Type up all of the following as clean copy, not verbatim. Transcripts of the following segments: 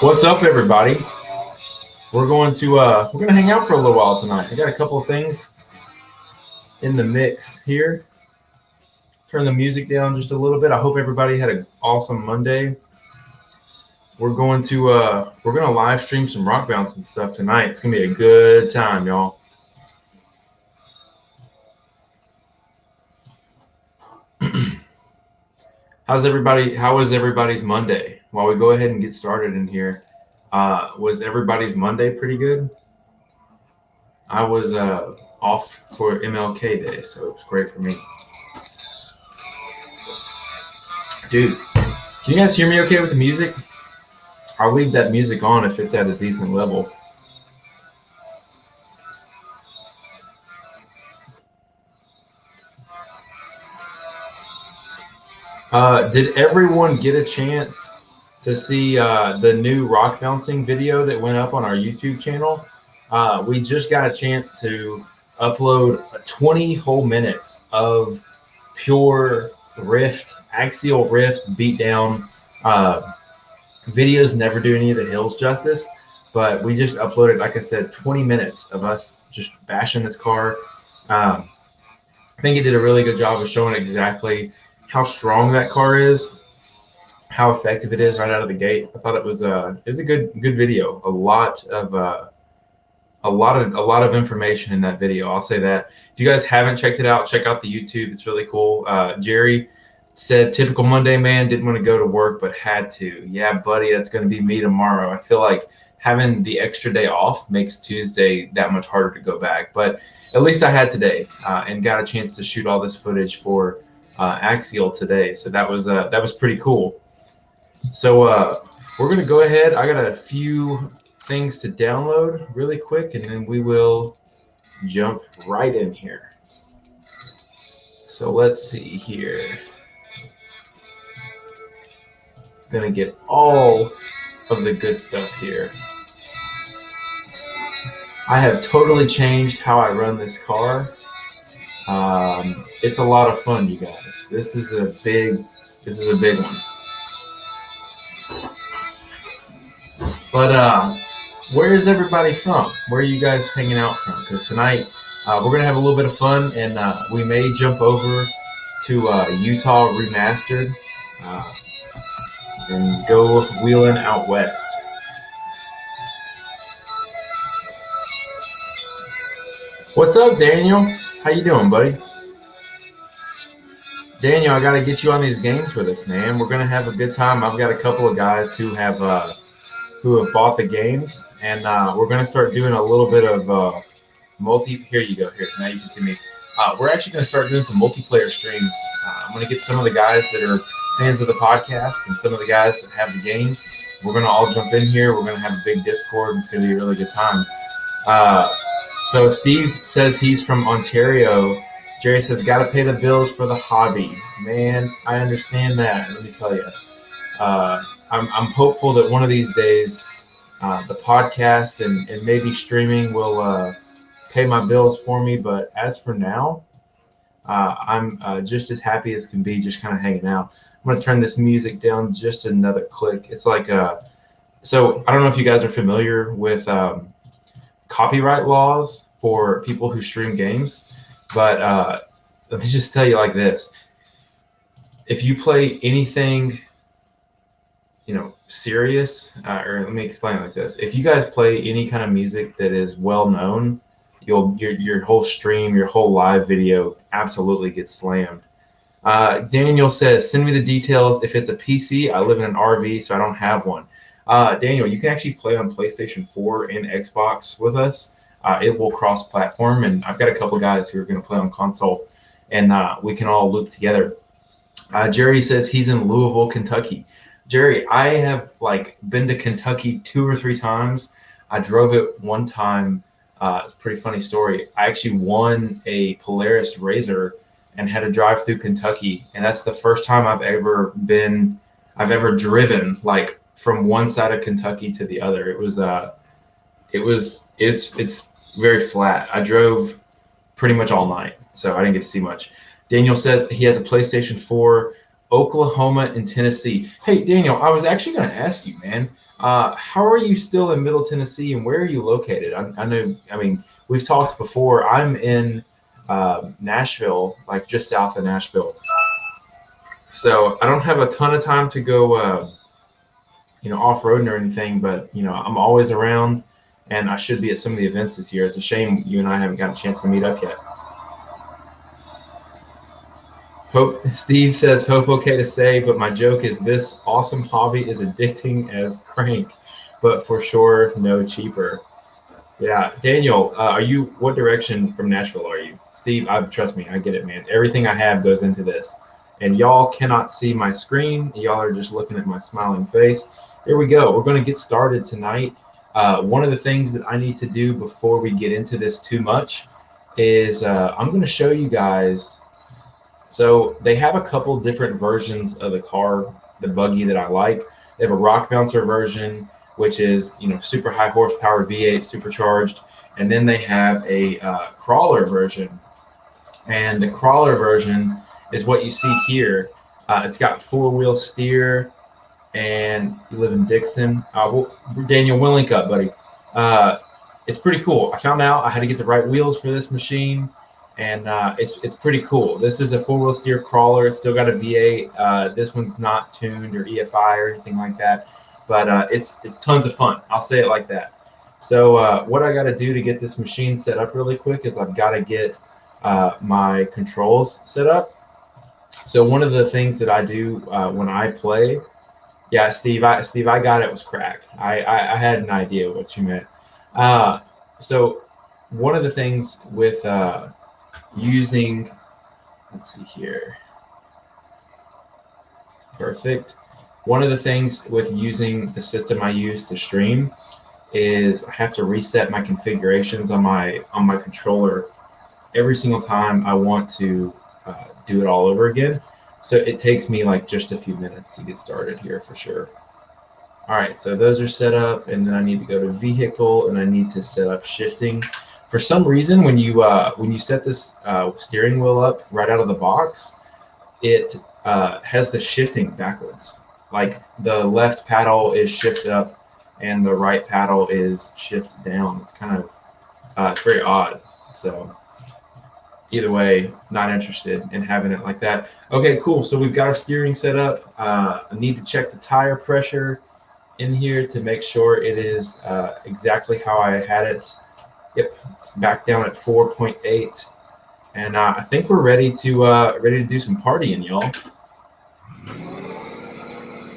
What's up, everybody? We're gonna hang out for a little while tonight. I got a couple of things in the mix here. Turn the music down just a little bit. I hope everybody had an awesome Monday. We're gonna live stream some rock bounce and stuff tonight. It's gonna be a good time, y'all. How was everybody's Monday? While we go ahead and get started in here, was everybody's Monday pretty good? I was off for MLK Day, so it was great for me. Dude, can you guys hear me okay with the music? I'll leave that music on if it's at a decent level. Did everyone get a chance to see the new rock bouncing video that went up on our YouTube channel? We just got a chance to upload 20 whole minutes of pure axial rift beatdown. Videos never do any of the hills justice, but we just uploaded, like I said, 20 minutes of us just bashing this car. I think it did a really good job of showing exactly how strong that car is, how effective it is right out of the gate. I thought it was a good video. A lot of information in that video. I'll say that. If you guys haven't checked it out, check out the YouTube. It's really cool. Jerry, said, typical Monday man, didn't want to go to work, but had to. Yeah, buddy, that's going to be me tomorrow. I feel like having the extra day off makes Tuesday that much harder to go back. But at least I had today and got a chance to shoot all this footage for Axial today. So that was pretty cool. So we're going to go ahead. I got a few things to download really quick, and then we will jump right in here. So let's see here. Gonna get all of the good stuff here. I have totally changed how I run this car. It's a lot of fun, you guys. This is a big one. But where is everybody from? Where are you guys hanging out from? Because tonight we're gonna have a little bit of fun, and we may jump over to Utah Remastered. And go wheeling out west. What's up, Daniel? How you doing, buddy? Daniel, I got to get you on these games for this, man. We're gonna have a good time. I've got a couple of guys who have bought the games, and we're gonna start doing a little bit of multi. Here you go. Here, now you can see me. We're actually going to start doing some multiplayer streams. I'm going to get some of the guys that are fans of the podcast and some of the guys that have the games. We're going to all jump in here. We're going to have a big Discord. It's going to be a really good time. So Steve says he's from Ontario. Jerry says, got to pay the bills for the hobby. Man, I understand that. Let me tell you. I'm hopeful that one of these days the podcast and maybe streaming will pay my bills for me, but as for now, I'm just as happy as can be, just kind of hanging out. I'm going to turn this music down just another click. It's like so I don't know if you guys are familiar with copyright laws for people who stream games, but let me just tell you like this. If you play anything, serious, or let me explain it like this. If you guys play any kind of music that is well known, your whole stream, your whole live video absolutely gets slammed. Daniel says, send me the details. If it's a PC, I live in an RV, so I don't have one. Daniel, you can actually play on PlayStation 4 and Xbox with us. It will cross-platform, and I've got a couple guys who are going to play on console, and we can all loop together. Jerry says he's in Louisville, Kentucky. Jerry, I have been to Kentucky 2 or 3 times. I drove it one time. It's a pretty funny story. I actually won a Polaris RZR and had to drive through Kentucky, and that's the first time I've ever driven from one side of Kentucky to the other. It's very flat. I drove pretty much all night, so I didn't get to see much. Daniel says he has a PlayStation 4, Oklahoma and Tennessee. Hey, Daniel, I was actually going to ask you, man, how are you still in Middle Tennessee, and where are you located? I mean, we've talked before. I'm in Nashville, just south of Nashville. So I don't have a ton of time to go, off-roading or anything, but, I'm always around, and I should be at some of the events this year. It's a shame you and I haven't got a chance to meet up yet. Steve says, hope okay to say, but my joke is this awesome hobby is addicting as crank, but for sure no cheaper. Yeah, Daniel, what direction from Nashville are you? Steve, trust me, I get it, man. Everything I have goes into this, and y'all cannot see my screen. Y'all are just looking at my smiling face. Here we go. We're going to get started tonight. One of the things that I need to do before we get into this too much is I'm going to show you guys. So they have a couple different versions of the car, the buggy that I like. They have a rock bouncer version, which is super high horsepower V8 supercharged, and then they have a crawler version. And the crawler version is what you see here. It's got 4-wheel steer, and you live in Dixon. Daniel, we'll link up, buddy. It's pretty cool. I found out I had to get the right wheels for this machine. And it's pretty cool. This is a 4-wheel steer crawler. It's still got a V8. This one's not tuned or EFI or anything like that, but it's tons of fun. I'll say it like that. So what I got to do to get this machine set up really quick is I've got to get my controls set up. So one of the things that I do when I play, yeah, Steve, I got it was crack. I had an idea what you meant. So one of the things with using, let's see here, perfect. One of the things with using the system I use to stream is I have to reset my configurations on my controller every single time I want to do it all over again. So it takes me like just a few minutes to get started here for sure. All right, so those are set up, and then I need to go to vehicle, and I need to set up shifting. For some reason, when you set this steering wheel up right out of the box, it has the shifting backwards. Like the left paddle is shift up, and the right paddle is shift down. It's kind of it's very odd. So either way, not interested in having it like that. Okay, cool. So we've got our steering set up. I need to check the tire pressure in here to make sure it is exactly how I had it. Yep, it's back down at 4.8, and I think we're ready to do some partying, y'all.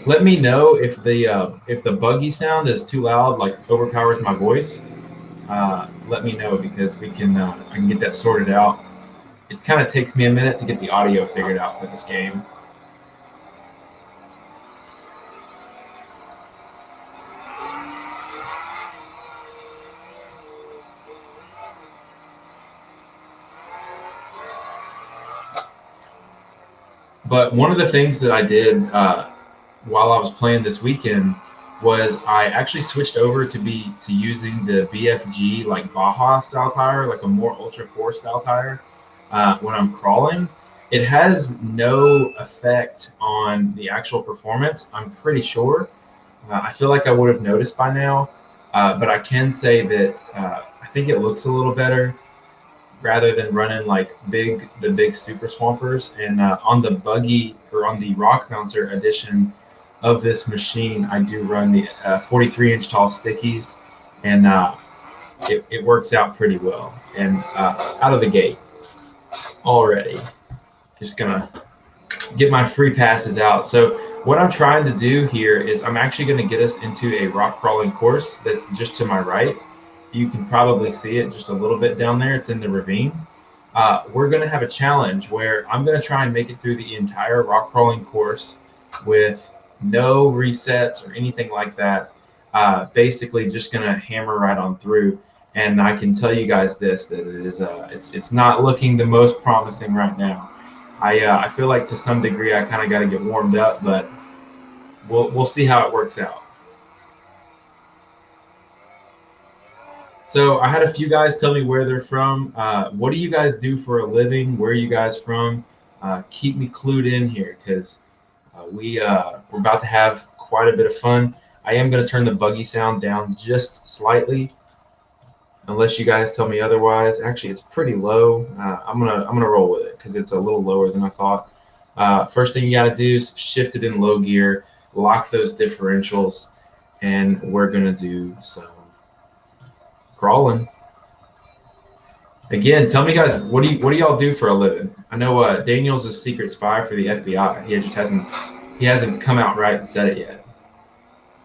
Let me know if the buggy sound is too loud, like overpowers my voice. Let me know, because we can I can get that sorted out. It kind of takes me a minute to get the audio figured out for this game. But one of the things that I did while I was playing this weekend was I actually switched over to using the BFG like Baja style tire, like a more Ultra 4 style tire when I'm crawling. It has no effect on the actual performance, I'm pretty sure. I feel like I would have noticed by now, but I can say that I think it looks a little better rather than running like the big super swampers. And on the buggy, or on the rock bouncer edition of this machine, I do run the 43-inch tall stickies, and it works out pretty well. And out of the gate already, just gonna get my free passes out. So what I'm trying to do here is I'm actually going to get us into a rock crawling course that's just to my right. You can probably see it just a little bit down there. It's in the ravine. We're going to have a challenge where I'm going to try and make it through the entire rock crawling course with no resets or anything like that. Basically just going to hammer right on through. And I can tell you guys this, that it is it's not looking the most promising right now. I feel like to some degree I kind of got to get warmed up, but we'll see how it works out. So I had a few guys tell me where they're from. What do you guys do for a living? Where are you guys from? Keep me clued in here, because we're about to have quite a bit of fun. I am going to turn the buggy sound down just slightly, unless you guys tell me otherwise. Actually, it's pretty low. I'm gonna roll with it because it's a little lower than I thought. First thing you got to do is shift it in low gear, lock those differentials, and we're gonna do some crawling. Again, tell me, guys, what do y'all do for a living? I know Daniel's a secret spy for the FBI. He just hasn't come out right and said it yet.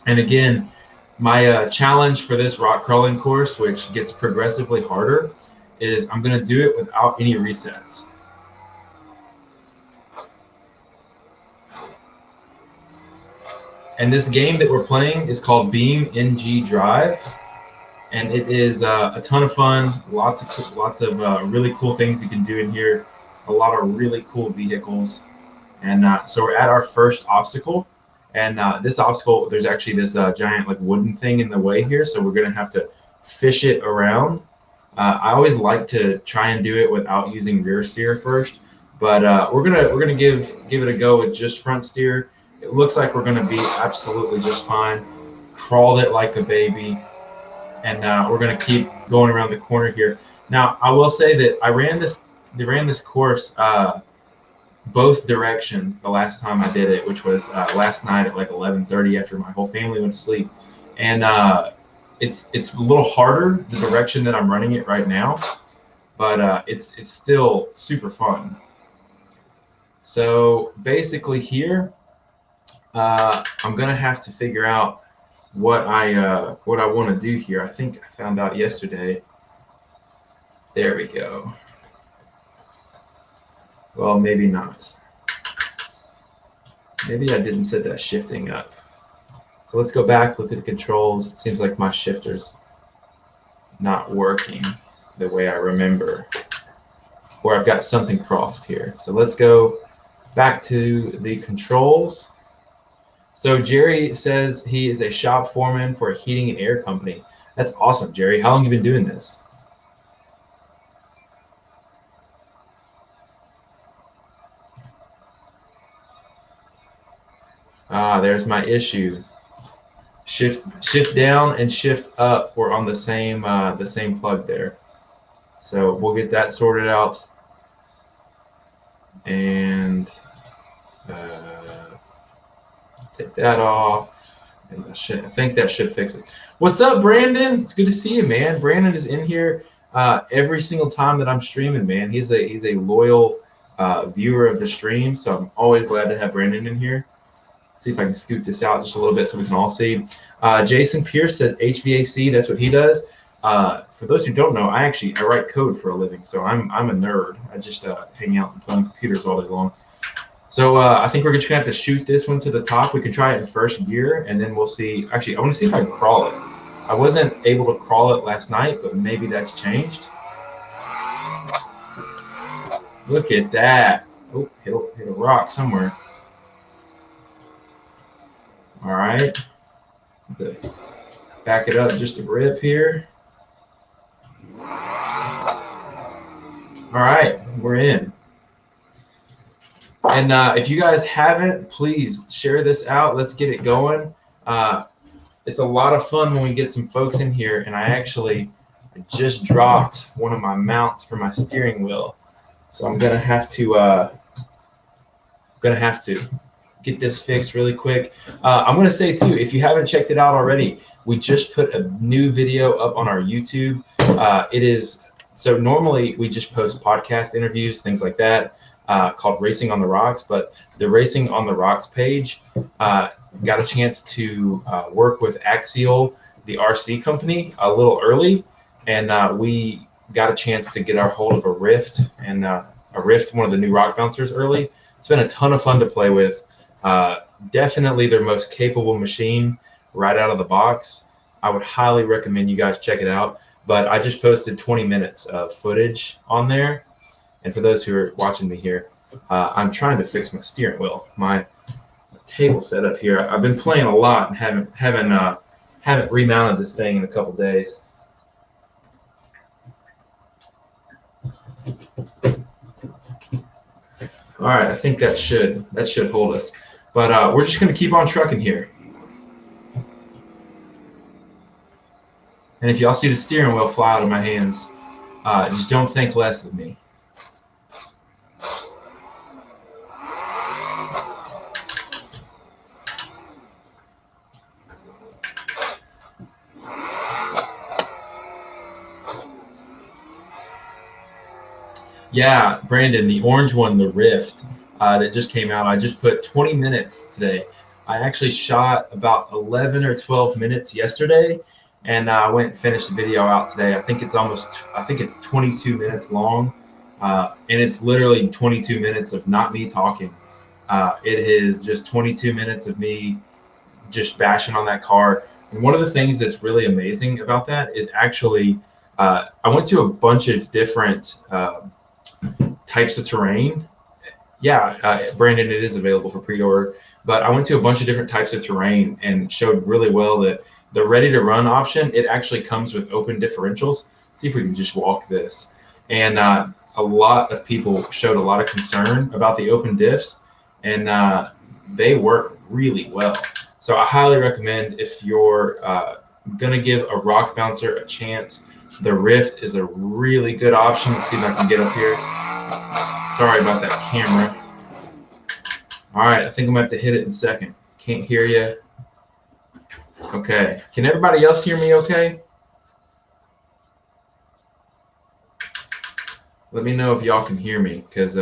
And again, my challenge for this rock crawling course, which gets progressively harder, is I'm going to do it without any resets. And this game that we're playing is called BeamNG Drive, and it is a ton of fun. Lots of really cool things you can do in here. A lot of really cool vehicles. And so we're at our first obstacle. And this obstacle, there's actually this giant like wooden thing in the way here, so we're gonna have to fish it around. I always like to try and do it without using rear steer first, but we're gonna give it a go with just front steer. It looks like we're gonna be absolutely just fine. Crawled it like a baby, and we're gonna keep going around the corner here. Now I will say that I ran this course both directions the last time I did it, which was last night at like 11:30 after my whole family went to sleep. And it's a little harder, the direction that I'm running it right now, but it's still super fun. So basically here, I'm gonna have to figure out what I want to do here. I think I found out yesterday. There we go. Well, maybe not. Maybe I didn't set that shifting up. So let's go back, look at the controls. It seems like my shifter's not working the way I remember, or I've got something crossed here. So let's go back to the controls. So Jerry says he is a shop foreman for a heating and air company. That's awesome, Jerry. How long have you been doing this? Ah, there's my issue. Shift down and shift up were on the same plug there. So we'll get that sorted out. And take that off. And I think that should fix it. What's up, Brandon? It's good to see you, man. Brandon is in here every single time that I'm streaming, man. He's a loyal viewer of the stream, so I'm always glad to have Brandon in here. Let's see if I can scoot this out just a little bit so we can all see. Jason Pierce says HVAC. That's what he does. For those who don't know, I write code for a living, so I'm a nerd. I just hang out and play on computers all day long. So I think we're just gonna have to shoot this one to the top. We can try it in first gear, and then we'll see. Actually, I want to see if I can crawl it. I wasn't able to crawl it last night, but maybe that's changed. Look at that. Oh, hit a rock somewhere. All right. Let's back it up just a rip here. All right, we're in. And if you guys haven't, please share this out. Let's get it going. It's a lot of fun when we get some folks in here. And I just dropped one of my mounts for my steering wheel, so I'm gonna have to get this fixed really quick. I'm gonna say too, if you haven't checked it out already, we just put a new video up on our YouTube. So normally we just post podcast interviews, things like that. Called Racing on the Rocks, but the Racing on the Rocks page got a chance to work with Axial, the RC company, a little early, and we got a chance to get our hold of a Rift, and one of the new rock bouncers early. It's been a ton of fun to play with. Definitely their most capable machine right out of the box. I would highly recommend you guys check it out, but I just posted 20 minutes of footage on there. And for those who are watching me here, I'm trying to fix my steering wheel. My table set up here. I've been playing a lot and haven't remounted this thing in a couple days. All right, I think that should hold us. But we're just gonna keep on trucking here. And if y'all see the steering wheel fly out of my hands, just don't think less of me. Yeah, Brandon, the orange one, the Rift, that just came out. I just put 20 minutes today. I actually shot about 11 or 12 minutes yesterday, and I went and finished the video out today. I think it's 22 minutes long, and it's literally 22 minutes of not me talking. It is just 22 minutes of me just bashing on that car. And one of the things that's really amazing about that is actually I went to a bunch of different types of terrain. Yeah, Brandon, it is available for pre-order, but I went to a bunch of different types of terrain and showed really well that the ready to run option, it actually comes with open differentials. See if we can just walk this. And a lot of people showed a lot of concern about the open diffs, and they work really well. So I highly recommend, if you're gonna give a rock bouncer a chance, the Rift is a really good option. Let's see if I can get up here. Sorry about that camera. All right, I think I'm gonna have to hit it in second. Can't hear you. Okay, can everybody else hear me okay? Let me know if y'all can hear me, because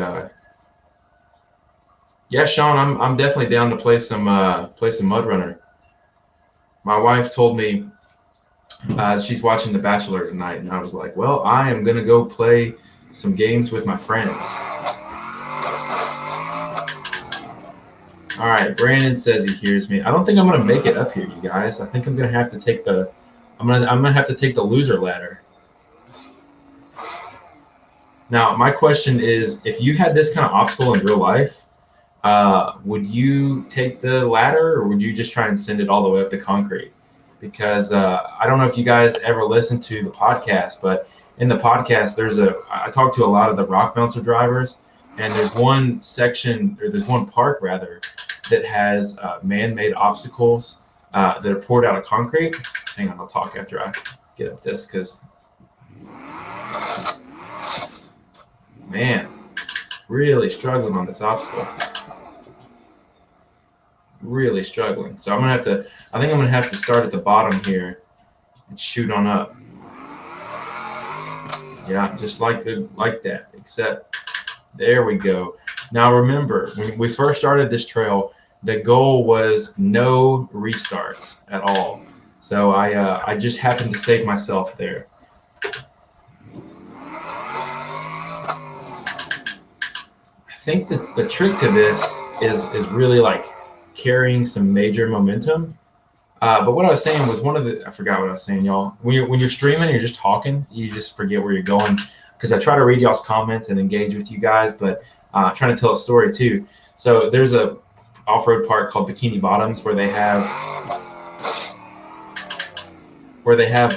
Yeah, Sean, I'm definitely down to play some Mud Runner. My wife told me she's watching The Bachelor tonight, and I was like, well, I am gonna go play some games with my friends. All right, Brandon says he hears me. I don't think I'm gonna make it up here, you guys. I think I'm gonna have to take the loser ladder. Now, my question is, if you had this kind of obstacle in real life, would you take the ladder, or would you just try and send it all the way up the concrete? Because I don't know if you guys ever listen to the podcast, but in the podcast, I talk to a lot of the rock mountain drivers, and there's one park rather, that has man-made obstacles that are poured out of concrete. Hang on, I'll talk after I get up this, because man, really struggling on this obstacle. Really struggling. So I think I'm gonna have to start at the bottom here and shoot on up. Yeah, just like that, except there we go. Now remember, when we first started this trail, the goal was no restarts at all. So I just happened to save myself there. I think that the trick to this is really like carrying some major momentum. But what I was saying was I forgot what I was saying, y'all. When you're streaming, you're just talking, you just forget where you're going. Because I try to read y'all's comments and engage with you guys, but trying to tell a story too. So there's a off-road park called Bikini Bottoms where they have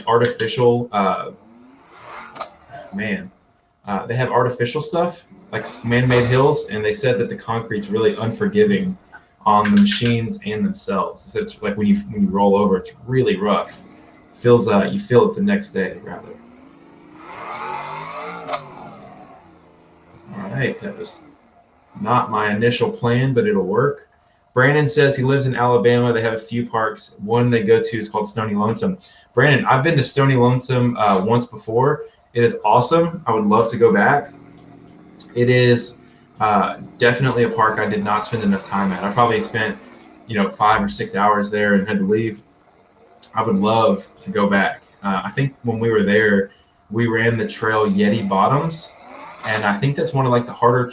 artificial they have artificial stuff like man-made hills, and they said that the concrete's really unforgiving on the machines and themselves. So it's like when you roll over, it's really rough. You feel it the next day rather. All right, that was not my initial plan, but it'll work. Brandon says he lives in Alabama. They have a few parks. One they go to is called Stony Lonesome. Brandon, I've been to Stony Lonesome once before. It is awesome. I would love to go back. It is definitely a park I did not spend enough time at. I probably spent 5 or 6 hours there and had to leave. I would love to go back. I think when we were there, we ran the trail Yeti Bottoms, and I think that's one of like the harder,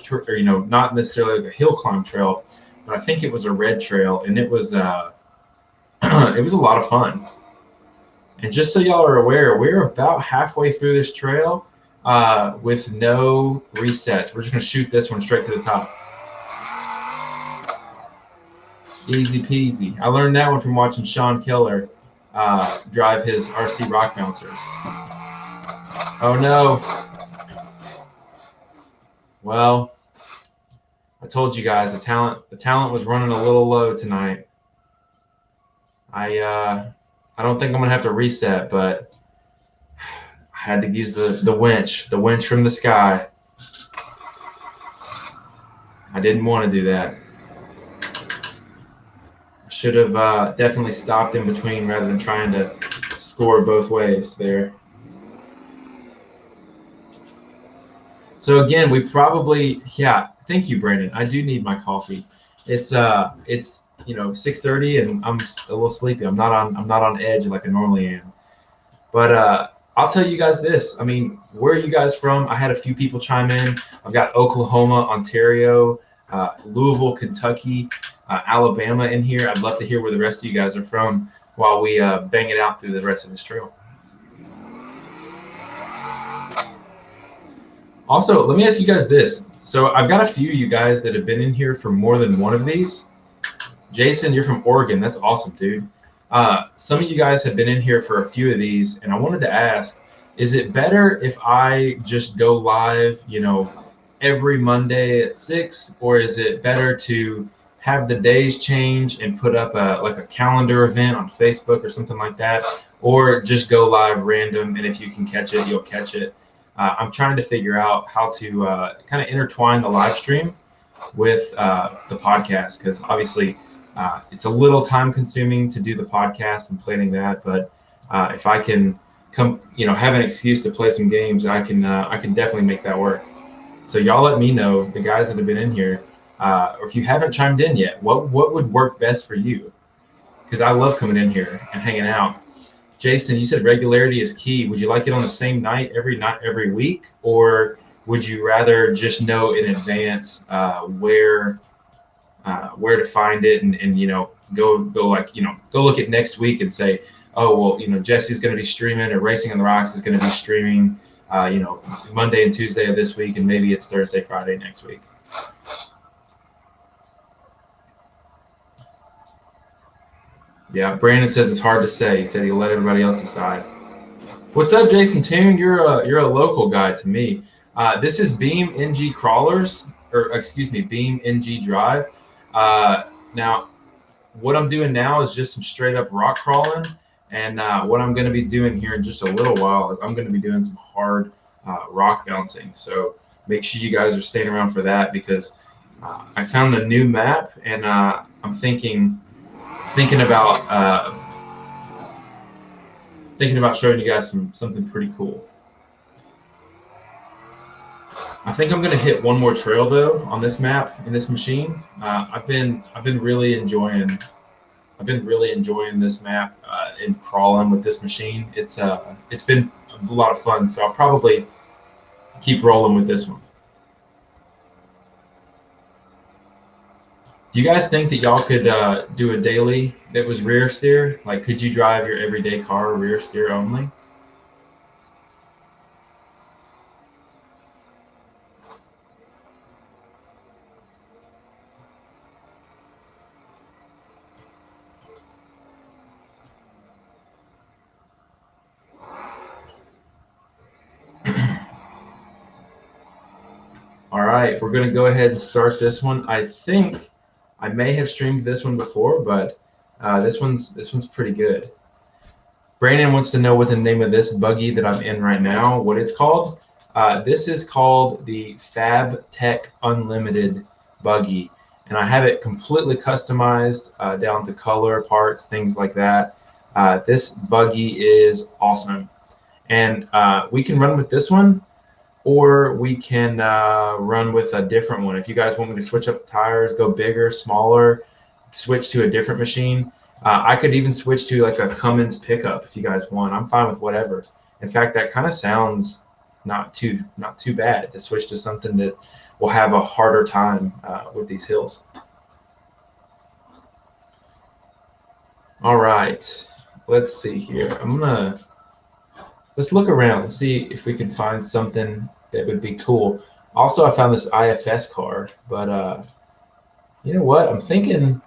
not necessarily like a hill climb trail, but I think it was a red trail, and it was it was a lot of fun. And just so y'all are aware, we're about halfway through this trail with no resets. We're just gonna shoot this one straight to the top. Easy peasy. I learned that one from watching Sean Keller drive his RC Rock Bouncers. Oh no. Well, I told you guys the talent was running a little low tonight. I don't think I'm gonna have to reset, but I had to use the winch from the sky. I didn't want to do that. I should have definitely stopped in between rather than trying to score both ways there. So again, we probably, thank you, Brandon. I do need my coffee. It's 6:30 and I'm a little sleepy. I'm not on edge like I normally am. But I'll tell you guys this. I mean, where are you guys from? I had a few people chime in. I've got Oklahoma, Ontario, Louisville, Kentucky, Alabama in here. I'd love to hear where the rest of you guys are from while we bang it out through the rest of this trail. Also, let me ask you guys this. So I've got a few of you guys that have been in here for more than one of these. Jason, you're from Oregon. That's awesome, dude. Some of you guys have been in here for a few of these, and I wanted to ask, is it better if I just go live, every Monday at 6, or is it better to have the days change and put up a calendar event on Facebook or something like that, or just go live random, and if you can catch it, you'll catch it? I'm trying to figure out how to kind of intertwine the live stream with the podcast, because obviously it's a little time consuming to do the podcast and planning that. But if I can come, have an excuse to play some games, I can definitely make that work. So y'all let me know, the guys that have been in here, or if you haven't chimed in yet, what would work best for you? Because I love coming in here and hanging out. Jason, you said regularity is key. Would you like it on the same night every week, or would you rather just know in advance where to find it, and go look at next week and say, oh well, Jesse's going to be streaming, or Racing on the Rocks is going to be streaming, Monday and Tuesday of this week, and maybe it's Thursday, Friday next week. Yeah, Brandon says it's hard to say. He said he'll let everybody else decide. What's up, Jason Toon? You're a local guy to me. This is Beam NG Crawlers, or excuse me, Beam NG Drive. Now, what I'm doing now is just some straight up rock crawling, and what I'm going to be doing here in just a little while is I'm going to be doing some hard rock bouncing. So make sure you guys are staying around for that, because I found a new map, and I'm thinking about showing you guys something pretty cool. I think I'm gonna hit one more trail though on this map in this machine. I've been really enjoying this map and crawling with this machine. It's been a lot of fun, so I'll probably keep rolling with this one. Do you guys think that y'all could do a daily that was rear steer? Like, could you drive your everyday car rear steer only? All right, we're gonna go ahead and start this one. I think I may have streamed this one before, but this one's pretty good. Brandon wants to know what the name of this buggy that I'm in right now, what it's called. This is called the Fab Tech Unlimited buggy, and I have it completely customized down to color, parts, things like that. This buggy is awesome, and we can run with this one, or we can run with a different one. If you guys want me to switch up the tires, go bigger, smaller, switch to a different machine. I could even switch to like a Cummins pickup if you guys want. I'm fine with whatever. In fact, that kind of sounds not too bad to switch to something that will have a harder time with these hills. All right, let's see here. Let's look around and see if we can find something that would be cool. Also, I found this IFS car, but you know what? I'm thinking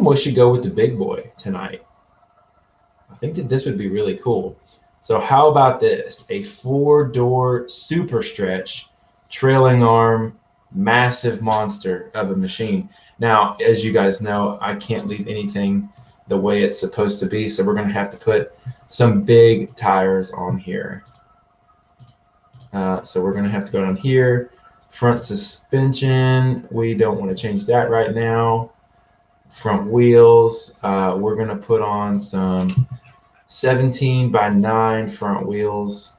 we should go with the big boy tonight. I think that this would be really cool. So how about this? A 4-door super stretch, trailing arm, massive monster of a machine. Now, as you guys know, I can't leave anything the way it's supposed to be, so we're going to have to put some big tires on here. So we're going to have to go down here. Front suspension, we don't want to change that right now. Front wheels, we're going to put on some 17x9 front wheels,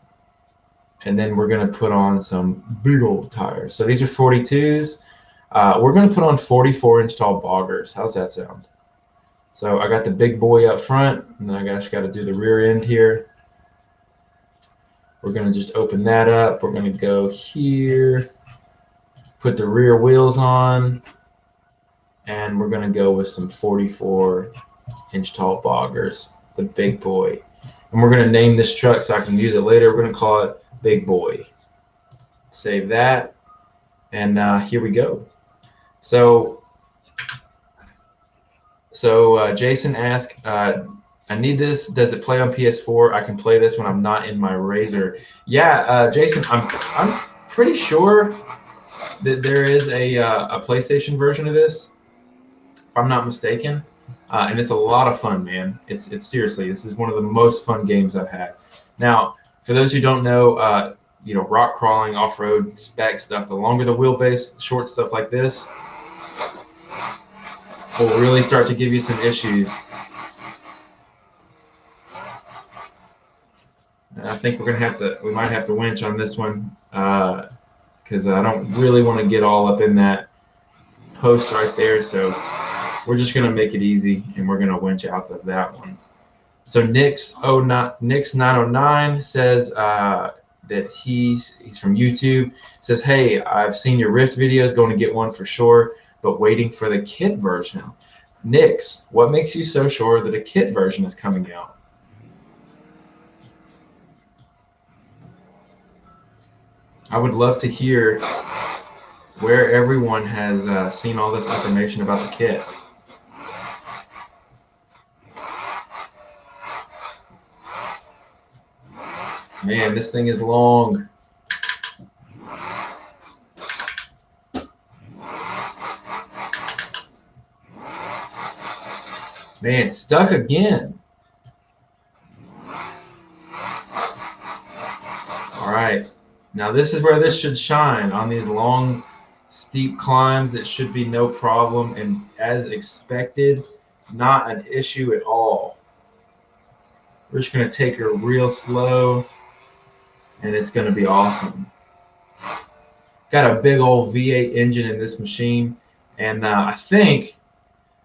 and then we're going to put on some big old tires. So these are 42s. We're going to put on 44-inch tall boggers. How's that sound? So I got the big boy up front, and then I just got to do the rear end here. We're going to just open that up. We're going to go here, put the rear wheels on, and we're going to go with some 44-inch tall boggers, the big boy. And we're going to name this truck so I can use it later. We're going to call it Big Boy. Save that, and here we go. So Jason asked, I need this. Does it play on PS4? I can play this when I'm not in my Razor. Yeah, Jason, I'm pretty sure that there is a PlayStation version of this, if I'm not mistaken, and it's a lot of fun, man. It's seriously, this is one of the most fun games I've had. Now, for those who don't know, rock crawling, off-road spec stuff, the longer the wheelbase, short stuff like this will really start to give you some issues. And I think we might have to winch on this one. because I don't really want to get all up in that post right there. So we're just going to make it easy, and we're going to winch out of that one. So Nix909 says that he's from YouTube. Says, hey, I've seen your Rift videos, going to get one for sure, but waiting for the kit version. Nix, what makes you so sure that a kit version is coming out? I would love to hear where everyone has seen all this information about the kit. Man, this thing is long. Man, stuck again. All right. Now this is where this should shine. On these long, steep climbs, it should be no problem. And as expected, not an issue at all. We're just going to take her real slow, and it's going to be awesome. Got a big old V8 engine in this machine, and I think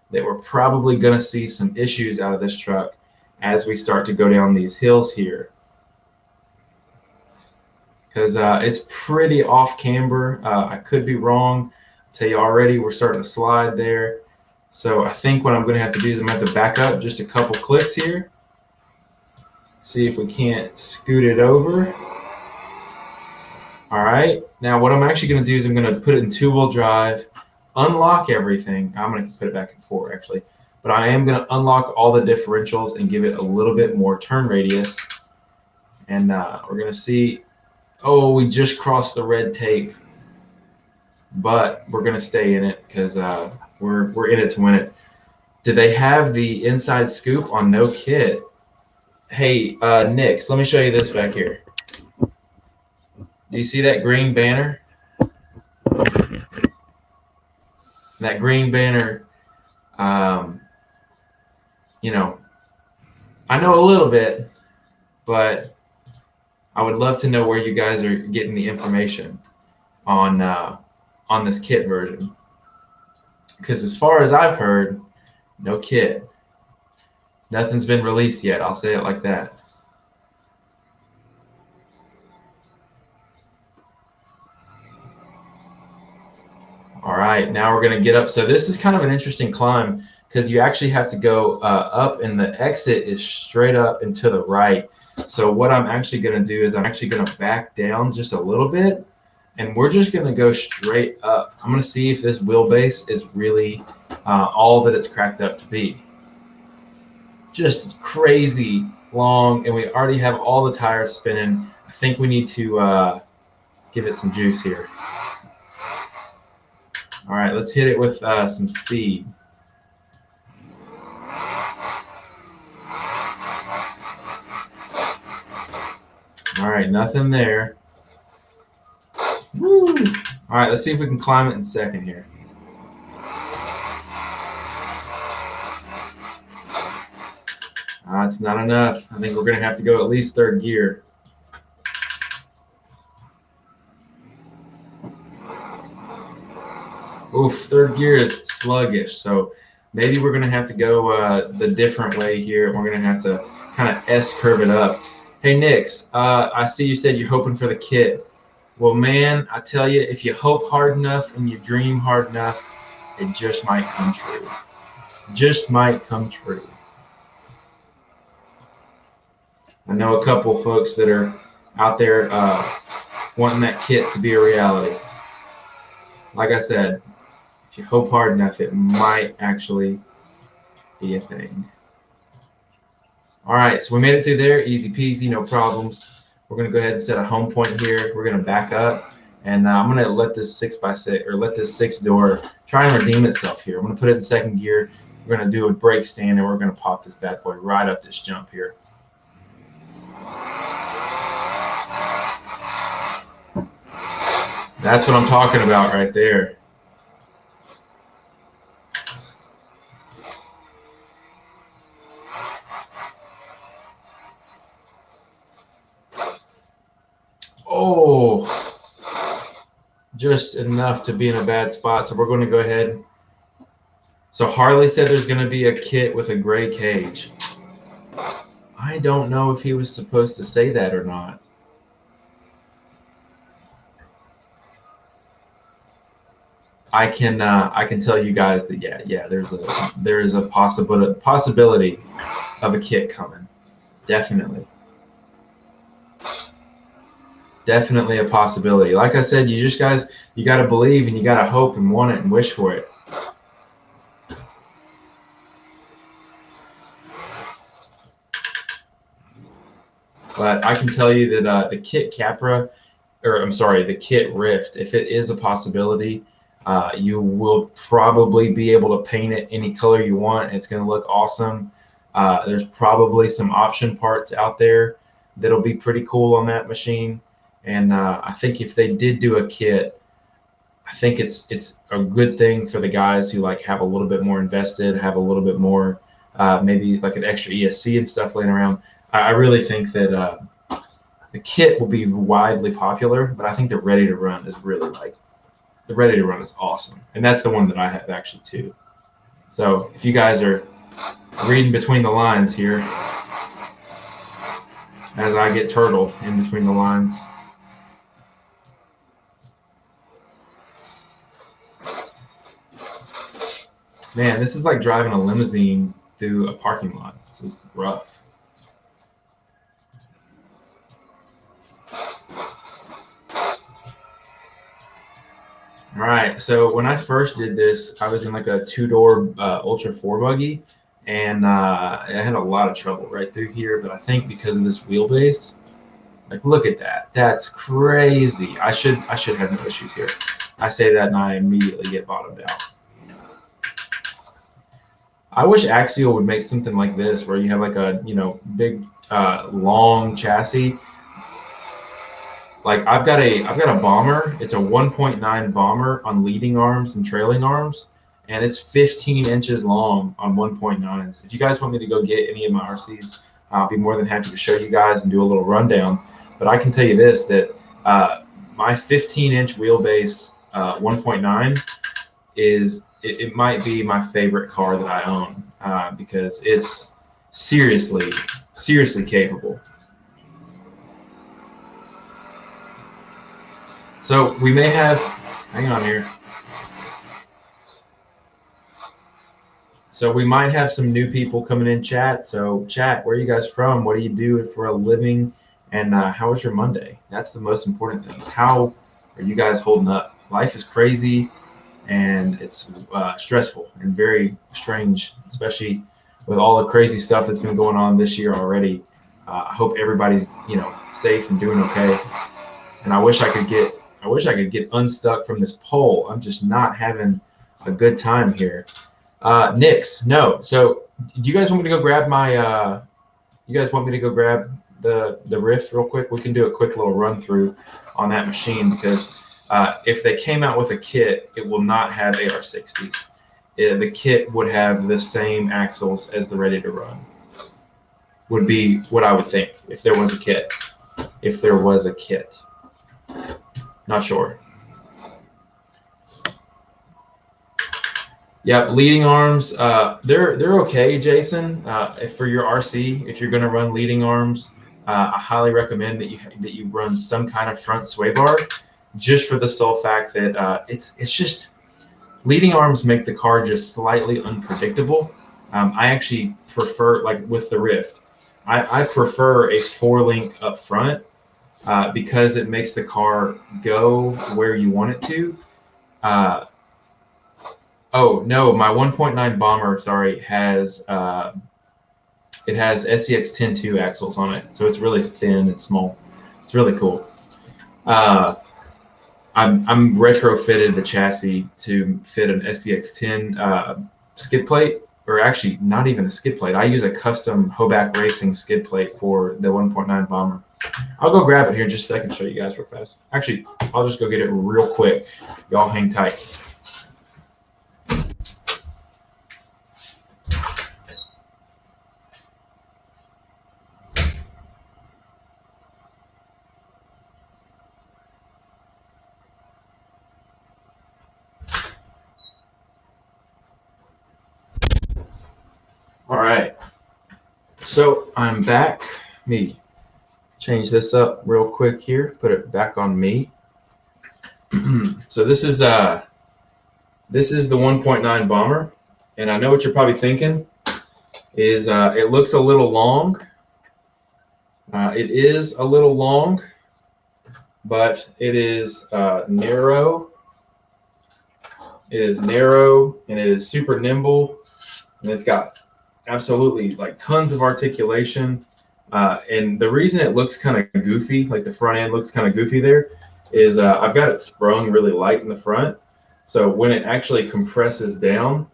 that we're probably going to see some issues out of this truck as we start to go down these hills here, because it's pretty off camber. I could be wrong. I'll tell you already, we're starting to slide there. So I think what I'm going to have to do is I'm going to have to back up just a couple clicks here, see if we can't scoot it over. All right, now what I'm actually going to do is I'm going to put it in two-wheel drive, unlock everything. I'm going to put it back in four actually, but I am going to unlock all the differentials and give it a little bit more turn radius. And we're going to see, oh, we just crossed the red tape, but we're going to stay in it because we're in it to win it. Do they have the inside scoop on no kit? Hey, Nix, let me show you this back here. Do you see that green banner? That green banner, you know, I know a little bit, but I would love to know where you guys are getting the information on this kit version. Because as far as I've heard, no kit. Nothing's been released yet. I'll say it like that. All right, now we're going to get up. So this is kind of an interesting climb because you actually have to go up, and the exit is straight up and to the right. So what I'm actually going to do is I'm actually going to back down just a little bit, and we're just going to go straight up. I'm going to see if this wheelbase is really all that it's cracked up to be. Just crazy long, and we already have all the tires spinning. I think we need to give it some juice here. All right, let's hit it with some speed. All right, nothing there. Woo. All right, let's see if we can climb it in second here. It's not enough. I think we're going to have to go at least third gear. Oof, third gear is sluggish, so maybe we're going to have to go the different way here. We're going to have to kind of S-curve it up. Hey, Nix, I see you said you're hoping for the kit. Well, man, I tell you, if you hope hard enough and you dream hard enough, it just might come true. Just might come true. I know a couple folks that are out there wanting that kit to be a reality. Like I said, if you hope hard enough, it might actually be a thing. All right, so we made it through there, easy peasy, no problems. We're gonna go ahead and set a home point here. We're gonna back up, and I'm gonna let this 6x6 or let this 6-door try and redeem itself here. I'm gonna put it in second gear. We're gonna do a brake stand, and we're gonna pop this bad boy right up this jump here. That's what I'm talking about right there. Oh, just enough to be in a bad spot. So we're going to go ahead. So Harley said there's going to be a kit with a gray cage. I don't know if he was supposed to say that or not. I can tell you guys that there is a possibility of a kit coming. Definitely a possibility. Like I said, you got to believe and you got to hope and want it and wish for it. But I can tell you that the kit Capra, the kit Rift, if it is a possibility, you will probably be able to paint it any color you want. It's going to look awesome. There's probably some option parts out there that'll be pretty cool on that machine. And I think if they did do a kit, I think it's a good thing for the guys who like have a little bit more invested, have a little bit more, maybe like an extra ESC and stuff laying around. I really think that the kit will be widely popular, but I think the Ready to Run is really the Ready to Run is awesome, and that's the one that I have actually too. So if you guys are reading between the lines here, as I get turtled in between the lines. Man, this is like driving a limousine through a parking lot. This is rough. All right, so when I first did this, I was in like a two-door Ultra 4 buggy, and I had a lot of trouble right through here, but I think because of this wheelbase, like look at that. That's crazy. I should have no issues here. I say that and I immediately get bottomed out. I wish Axial would make something like this where you have like a, big long chassis. Like I've got a bomber. It's a 1.9 bomber on leading arms and trailing arms, and it's 15 inches long on 1.9s. If you guys want me to go get any of my RCs, I'll be more than happy to show you guys and do a little rundown. But I can tell you this, that my 15-inch wheelbase 1.9 it might be my favorite car that I own because it's seriously capable. So we may have, hang on here. So we might have some new people coming in chat. So chat, where are you guys from? What do you do for a living? And how was your Monday? That's the most important thing. How are you guys holding up? Life is crazy and it's stressful and very strange, especially with all the crazy stuff that's been going on this year already. I hope everybody's, safe and doing okay. And I wish I could get unstuck from this pole. I'm just not having a good time here. Nix, no. So do you guys want me to go grab my you guys want me to go grab the Rift real quick? We can do a quick little run through on that machine because if they came out with a kit, it will not have AR60s. The kit would have the same axles as the Ready to Run. Would be what I would think if there was a kit. If there was a kit. Not sure. Yep, leading arms. They're okay, Jason. For your RC, if you're going to run leading arms, I highly recommend that you run some kind of front sway bar, just for the sole fact that it's just leading arms make the car just slightly unpredictable. I actually prefer, like with the Rift, I prefer a 4-link up front. Because it makes the car go where you want it to. Oh no, my 1.9 bomber, sorry, has it has SCX 10.2 axles on it, so it's really thin and small. It's really cool. I'm retrofitted the chassis to fit an SCX 10 skid plate, or actually not even a skid plate. I use a custom Hoback Racing skid plate for the 1.9 bomber. I'll go grab it here in just a second, show you guys real fast. Actually, I'll just go get it real quick. Y'all hang tight. All right. So I'm back. Let me change this up real quick here. Put it back on me. So this is the 1.9 bomber, and I know what you're probably thinking is it looks a little long. It is a little long, but it is narrow. It is narrow, and it is super nimble, and it's got absolutely like tons of articulation. And the reason it looks kind of goofy, like the front end looks kind of goofy there, is I've got it sprung really light in the front. So when it actually compresses down,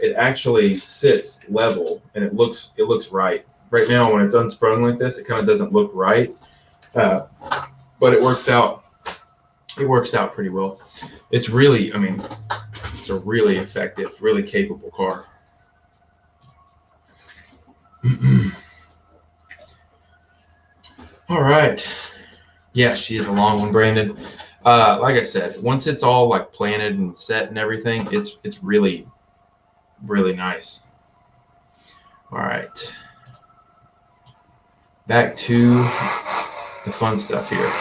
it actually sits level, and it looks right. Right now, when it's unsprung like this, it kind of doesn't look right, but it works out. It works out pretty well. It's really, I mean, it's a really effective, really capable car. All right. Yeah, she is a long one, Brandon. Like I said, once it's all like planted and set and everything, it's really, really nice. All right. Back to the fun stuff here.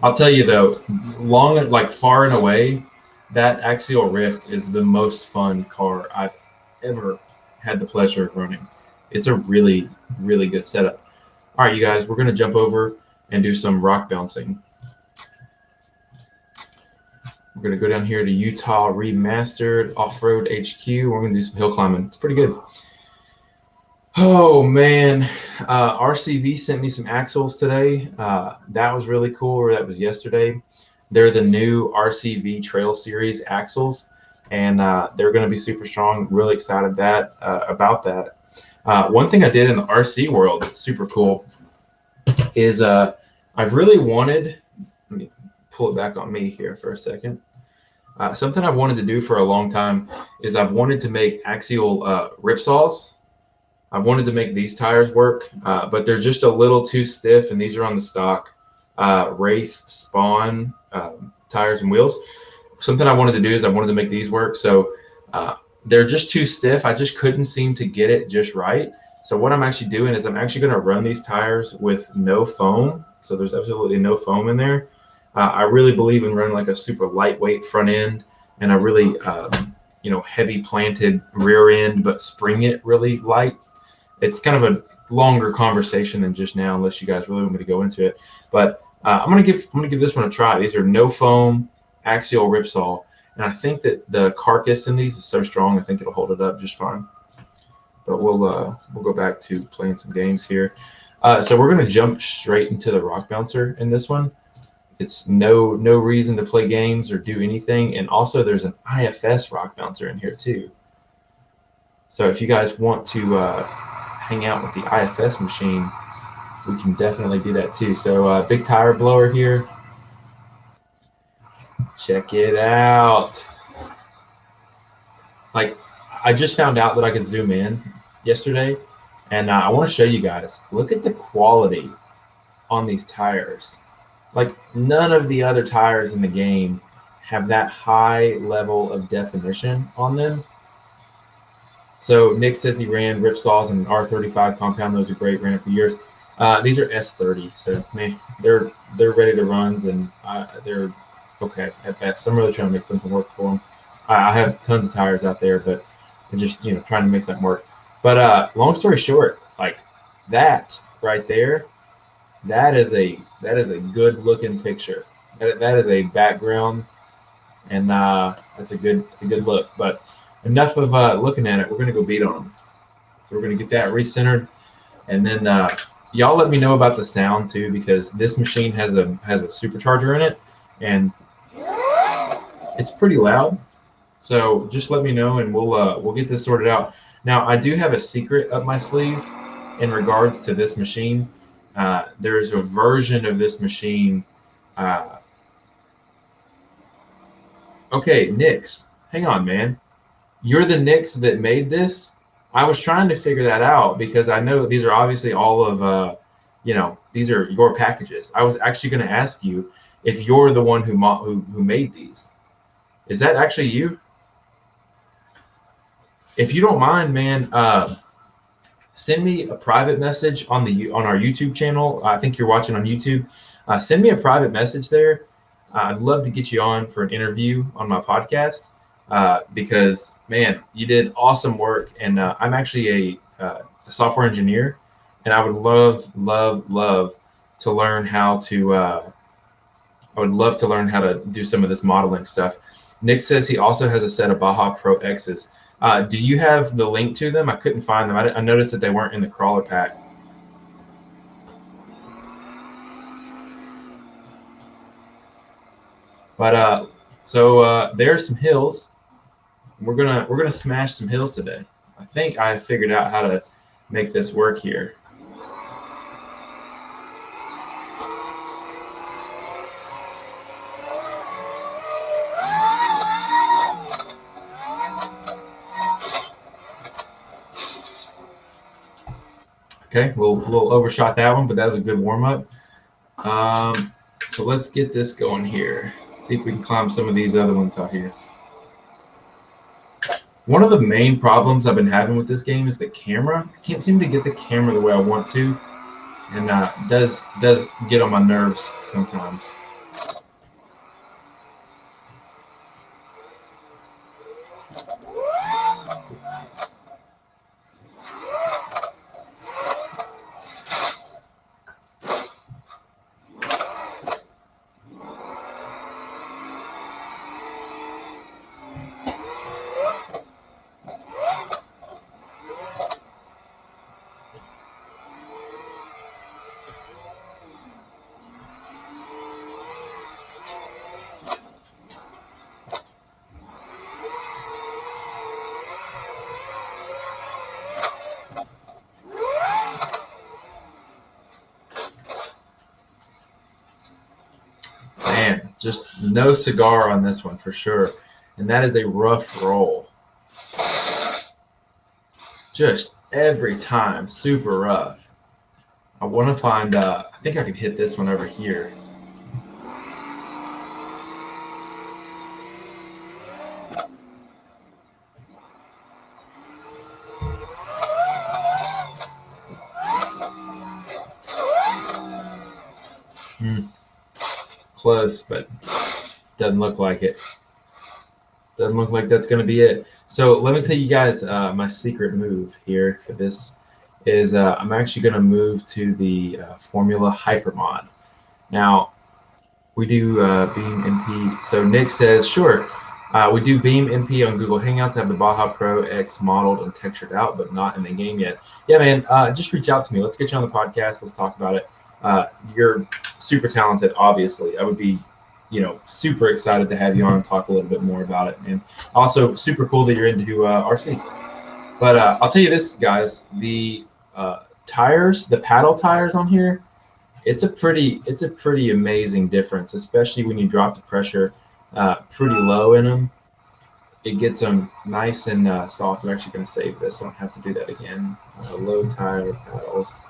I'll tell you though, far and away, that Axial Rift is the most fun car I've ever had the pleasure of running. It's a really, really good setup. All right, you guys, we're going to jump over and do some rock bouncing. We're going to go down here to Utah Remastered Off-Road HQ. We're going to do some hill climbing. It's pretty good. Oh, man. RCV sent me some axles today. That was really cool, or that was yesterday. They're the new RCV Trail Series axles, and they're going to be super strong. Really excited about that. One thing I did in the RC world that's super cool is I've really wanted, let me pull it back on me here for a second. Something I've wanted to do for a long time is I've wanted to make axial ripsaws. I've wanted to make these tires work, but they're just a little too stiff, and these are on the stock Wraith Spawn tires and wheels. Something I wanted to do is I wanted to make these work, so they're just too stiff. I just couldn't seem to get it just right. So what I'm actually doing is I'm actually going to run these tires with no foam. So there's absolutely no foam in there. I really believe in running like a super lightweight front end and a really heavy planted rear end, but spring it really light. It's kind of a longer conversation than just now, unless you guys really want me to go into it. But I'm gonna give this one a try. These are no foam axial ripsaw, and I think that the carcass in these is so strong. I think it'll hold it up just fine. But we'll go back to playing some games here. So we're gonna jump straight into the rock bouncer in this one. It's no reason to play games or do anything, and also there's an IFS rock bouncer in here too. So if you guys want to hang out with the IFS machine, we can definitely do that too. So big tire blower here. Check it out. Like, I just found out that I could zoom in yesterday, and I want to show you guys. Look at the quality on these tires. Like, none of the other tires in the game have that high level of definition on them. So Nick says he ran ripsaws and R35 compound. Those are great. Ran it for years. These are S30, so man, they're ready to runs, and they're okay at best. I'm really trying to make something work for them. I have tons of tires out there, but I'm just trying to make something work. But long story short, like that right there, that is a good looking picture. That is a background, and that's a good look. But enough of looking at it. We're gonna go beat on them. So we're gonna get that recentered, and then y'all let me know about the sound too, because this machine has a supercharger in it, and it's pretty loud. So just let me know, and we'll get this sorted out. Now I do have a secret up my sleeve in regards to this machine. There's a version of this machine. Okay, Nix, hang on, man. You're the Nix that made this? I was trying to figure that out because I know these are obviously all of, these are your packages. I was actually going to ask you if you're the one who made these. Is that actually you? if you don't mind, man, send me a private message on our YouTube channel. I think you're watching on YouTube. Send me a private message there. I'd love to get you on for an interview on my podcast because, man, you did awesome work. And I'm actually a software engineer, and I would love to learn how to. I would love to learn how to do some of this modeling stuff. Nick says he also has a set of Baja Pro X's. Do you have the link to them? I couldn't find them. I noticed that they weren't in the crawler pack. But there's some hills. We're gonna smash some hills today. I think I figured out how to make this work here. Okay, we'll overshot that one, but that was a good warm up. So let's get this going here. See if we can climb some of these other ones out here. One of the main problems I've been having with this game is the camera. I can't seem to get the camera the way I want to, and does get on my nerves sometimes. Man, just no cigar on this one for sure. And that is a rough roll. Just every time, super rough. I want to find, I think I can hit this one over here. Close, but doesn't look like it. Doesn't look like that's going to be it. So let me tell you guys my secret move here for this is I'm actually going to move to the Formula Hypermod. Now, we do Beam MP. So Nick says, sure, we do Beam MP on Google Hangout to have the Baja Pro X modeled and textured out, but not in the game yet. Yeah, man, just reach out to me. Let's get you on the podcast. Let's talk about it. You're super talented, obviously. I would be, super excited to have you on and talk a little bit more about it. And also super cool that you're into RCs. But I'll tell you this, guys, the tires, the paddle tires on here, it's a pretty amazing difference, especially when you drop the pressure pretty low in them. It gets them nice and soft. I'm actually going to save this, so I don't have to do that again. Low tire paddles.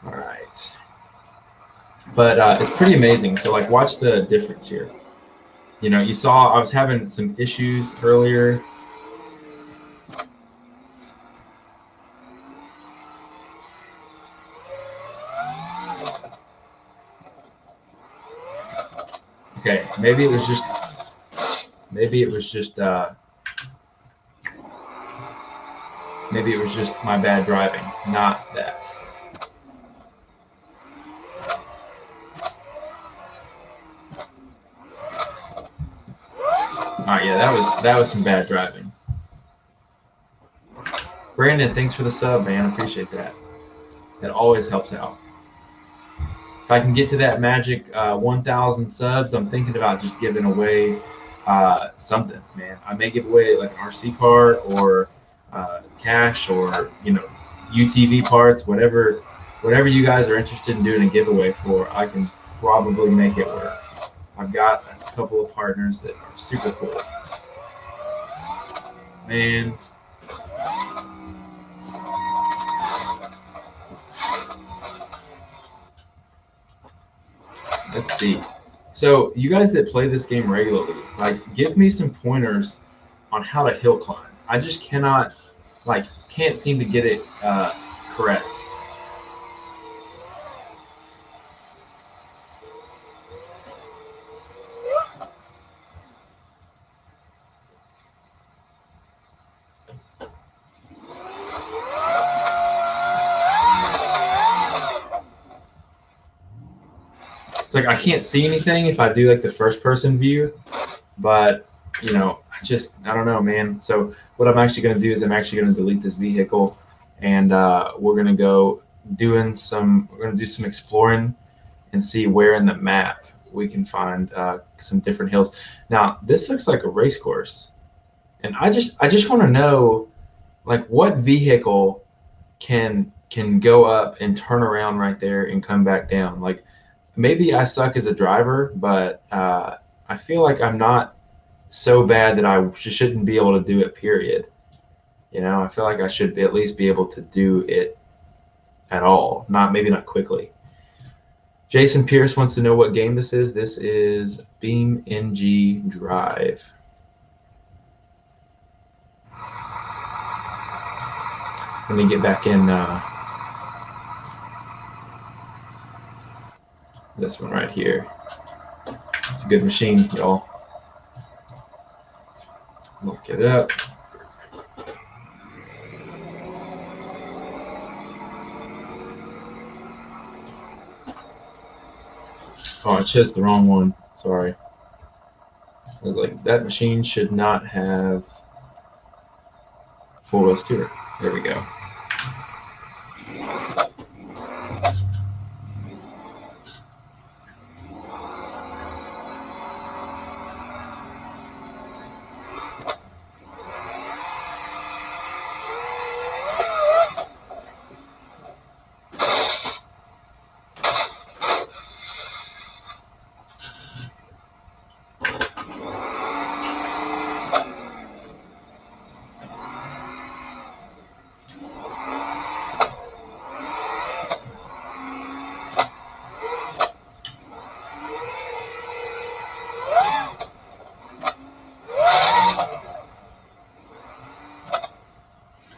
All right. But it's pretty amazing. So like, watch the difference here. You saw I was having some issues earlier. Okay, maybe it was just my bad driving, not that. All right, yeah, that was some bad driving. Brandon, thanks for the sub, man. I appreciate that. That always helps out. If I can get to that magic 1,000 subs, I'm thinking about just giving away something, man. I may give away like an RC car or cash or UTV parts, whatever you guys are interested in doing a giveaway for. I can probably make it work. I've got a couple of partners that are super cool. Man. Let's see. So you guys that play this game regularly, like, give me some pointers on how to hill climb. I just cannot, like, can't seem to get it correct. It's like I can't see anything if I do like the first person view, but you know, I don't know, man. So what I'm actually going to do is I'm actually going to delete this vehicle, and we're going to go we're going to do some exploring and see where in the map we can find some different hills. Now this looks like a race course, and I just want to know, like, what vehicle can go up and turn around right there and come back down. Like, maybe I suck as a driver, but I feel like I'm not so bad that I shouldn't be able to do it, period. You know, I feel like I should at least be able to do it at all. Maybe not quickly. Jason Pierce wants to know what game this is. This is BeamNG Drive. Let me get back in this one right here. It's a good machine, y'all. Look it up. Oh, I chose the wrong one. Sorry. I was like, that machine should not have four-wheel steer. There we go.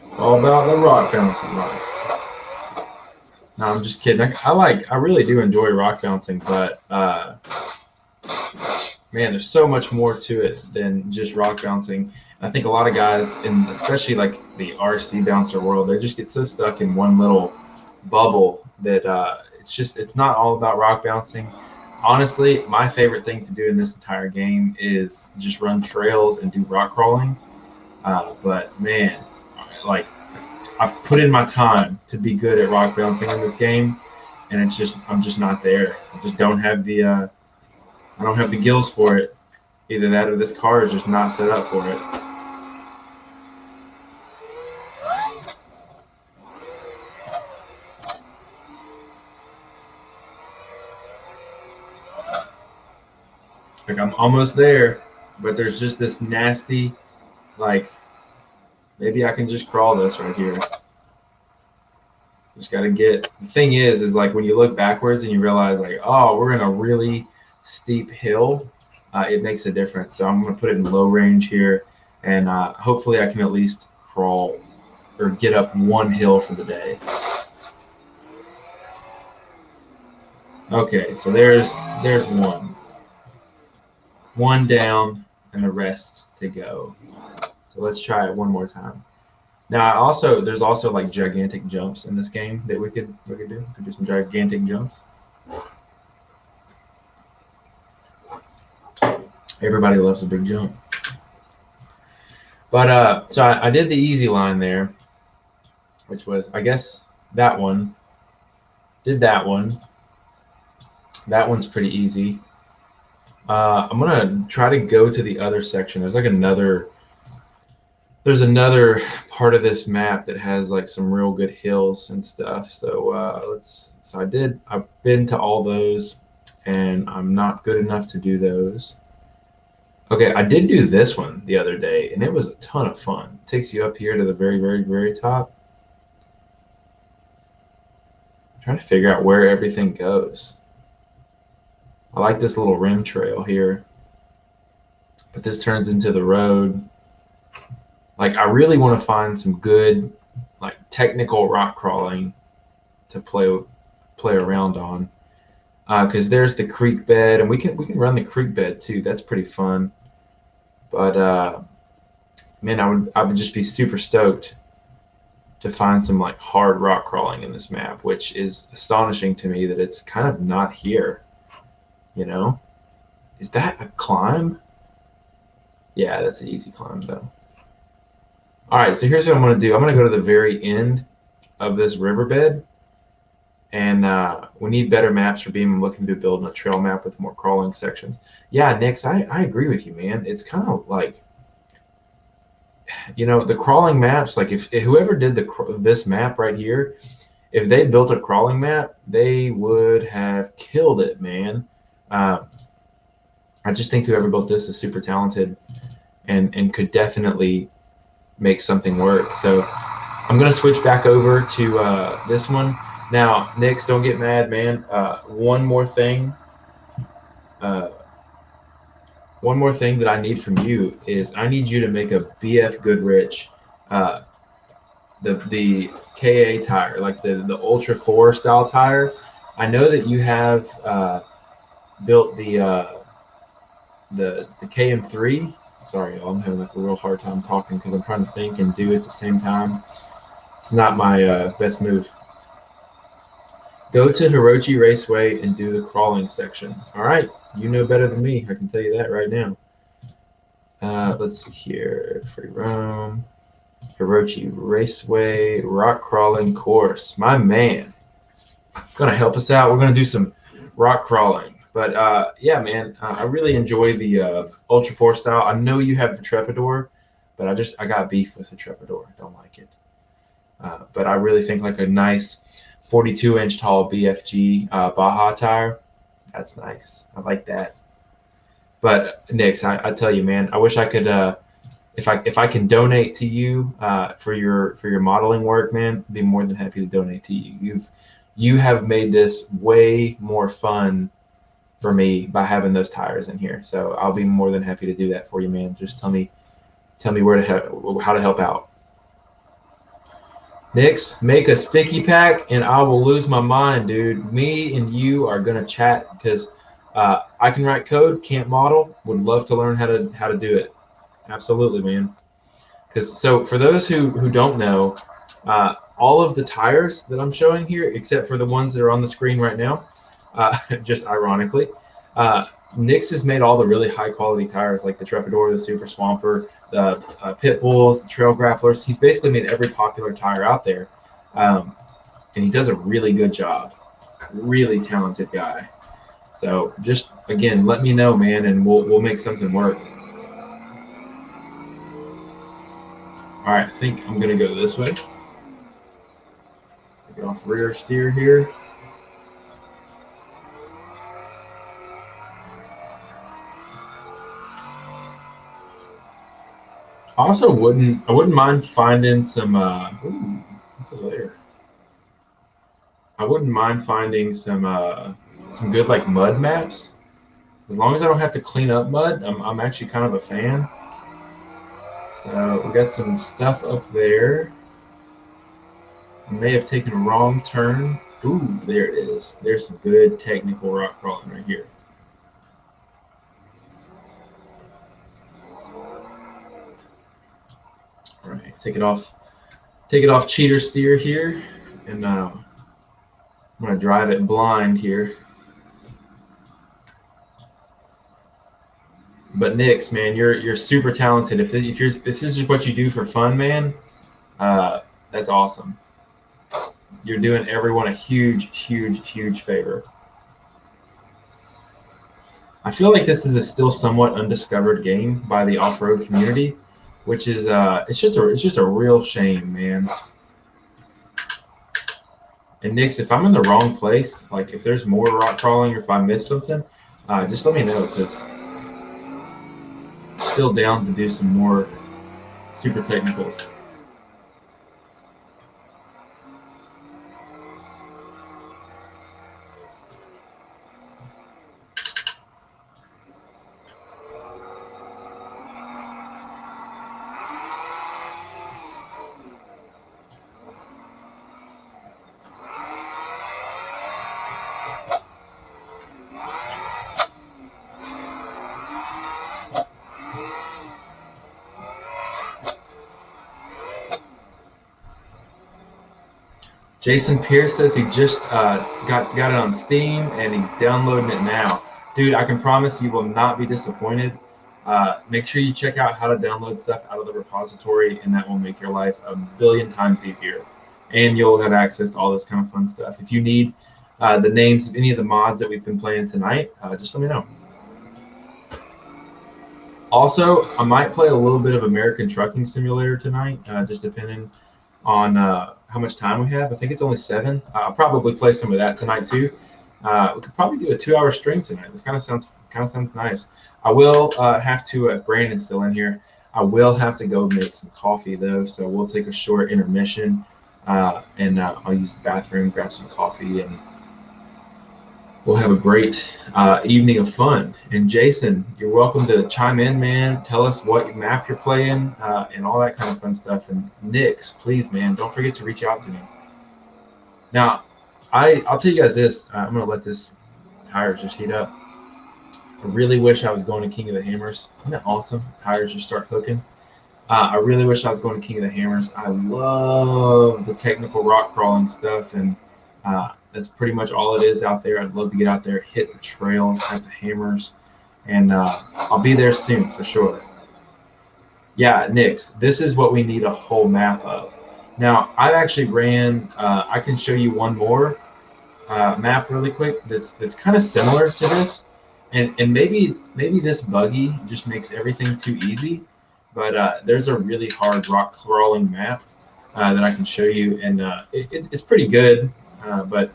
It's all about the rock bouncing, right? No, I'm just kidding. I really do enjoy rock bouncing, but man, there's so much more to it than just rock bouncing. I think a lot of guys, especially like the RC bouncer world, they just get so stuck in one little bubble that it's not all about rock bouncing. Honestly, my favorite thing to do in this entire game is just run trails and do rock crawling. But man, like, I've put in my time to be good at rock bouncing in this game, and I'm just not there. I just don't have the gills for it. Either that or this car is just not set up for it. Like, I'm almost there, but there's just this nasty, like, maybe I can just crawl this right here. Just gotta get, the thing is like when you look backwards and you realize, like, oh, we're in a really steep hill, it makes a difference. So I'm gonna put it in low range here, and hopefully I can at least crawl or get up one hill for the day. Okay, so there's one down and the rest to go. So let's try it one more time. Now, there's also like gigantic jumps in this game that we could do. We could do some gigantic jumps. Everybody loves a big jump. But so I did the easy line there, which was, I guess, that one. Did that one. That one's pretty easy. I'm gonna try to go to the other section. There's another part of this map that has like some real good hills and stuff. So I've been to all those, and I'm not good enough to do those. Okay, I did do this one the other day, and it was a ton of fun. It takes you up here to the very, very, very top. I'm trying to figure out where everything goes. I like this little rim trail here, but this turns into the road. Like, I really want to find some good, like, technical rock crawling to play around on. Because there's the creek bed, and we can run the creek bed too. That's pretty fun. But man, I would just be super stoked to find some like hard rock crawling in this map, which is astonishing to me that it's kind of not here. You know, is that a climb? Yeah, that's an easy climb though. All right, so here's what I'm gonna do. I'm gonna go to the very end of this riverbed, and we need better maps for being looking to build a trail map with more crawling sections. Yeah, Nix, I agree with you, man. It's kind of like, the crawling maps. Like, if whoever did this map right here, if they built a crawling map, they would have killed it, man. Uh, I just think whoever built this is super talented and could definitely make something work. So I'm gonna switch back over to this one. Now, Nix, don't get mad, man. Uh, one more thing that I need from you is I need you to make a BF Goodrich, uh, the KA tire, like the Ultra 4 style tire. I know that you have built the KM3. Sorry, y'all, I'm having like a real hard time talking because I'm trying to think and do it at the same time. It's not my best move. Go to Hirochi Raceway and do the crawling section. All right, you know better than me. I can tell you that right now. Let's see here. Free roam. Hirochi Raceway rock crawling course. My man, gonna help us out. We're gonna do some rock crawling. But yeah, man, I really enjoy the Ultra 4 style. I know you have the Trepador, but I got beef with the Trepador. I don't like it. But I really think like a nice 42-inch tall BFG Baja tire. That's nice. I like that. But Nix, I tell you, man, I wish I could. If I can donate to you for your modeling work, man, I'd be more than happy to donate to you. You have made this way more fun for me by having those tires in here. So I'll be more than happy to do that for you, man. Just tell me how to help out. Nix, make a sticky pack and I will lose my mind, dude. Me and you are gonna chat because I can write code, can't model. Would love to learn how to do it. Absolutely, man. Because so for those who don't know, all of the tires that I'm showing here, except for the ones that are on the screen right now, just ironically, Nix has made all the really high quality tires like the Trepador, the Super Swamper, the Pit Bulls, the Trail Grapplers. He's basically made every popular tire out there, and he does a really good job. Really talented guy. So just again, let me know, man, and we'll make something work. All right, I think I'm gonna go this way. Take it off rear steer here. Also, I wouldn't mind finding some. Ooh, what's over there? I wouldn't mind finding some good like mud maps. As long as I don't have to clean up mud, I'm actually kind of a fan. So we got some stuff up there. I may have taken a wrong turn. Ooh, there it is. There's some good technical rock crawling right here. All right, take it off cheater steer here, and I'm gonna drive it blind here. But Nix, man, you're super talented. If this is just what you do for fun, man, that's awesome. You're doing everyone a huge, huge, huge favor. I feel like this is a still somewhat undiscovered game by the off-road community, which is it's just a real shame, man. And Nix, if I'm in the wrong place, like if there's more rock crawling or if I miss something, just let me know because I'm still down to do some more super technicals. Jason Pierce says he just got it on Steam and he's downloading it now. Dude, I can promise you will not be disappointed. Make sure you check out how to download stuff out of the repository, and that will make your life a billion times easier. And you'll have access to all this kind of fun stuff. If you need the names of any of the mods that we've been playing tonight, just let me know. Also, I might play a little bit of American Trucking Simulator tonight, just depending on how much time we have. I think it's only 7. I'll probably play some of that tonight too. We could probably do a 2-hour stream tonight. This kind of sounds nice. I will have to. Brandon's still in here. I will have to go make some coffee though, so we'll take a short intermission, and I'll use the bathroom, grab some coffee, and we'll have a great evening of fun. And Jason, you're welcome to chime in, man. Tell us what map you're playing and all that kind of fun stuff. And Nix, please, man, don't forget to reach out to me. Now, I'll tell you guys this. I'm going to let this tires just heat up. I really wish I was going to King of the Hammers. Isn't that awesome? Tires just start hooking. I really wish I was going to King of the Hammers. I love the technical rock crawling stuff, and that's pretty much all it is out there. I'd love to get out there, hit the trails, hit the hammers, and I'll be there soon for sure. Yeah, Nix, this is what we need a whole map of. Now, I actually ran, I can show you one more map really quick that's kind of similar to this, and maybe this buggy just makes everything too easy, but there's a really hard rock crawling map that I can show you, and it's pretty good. But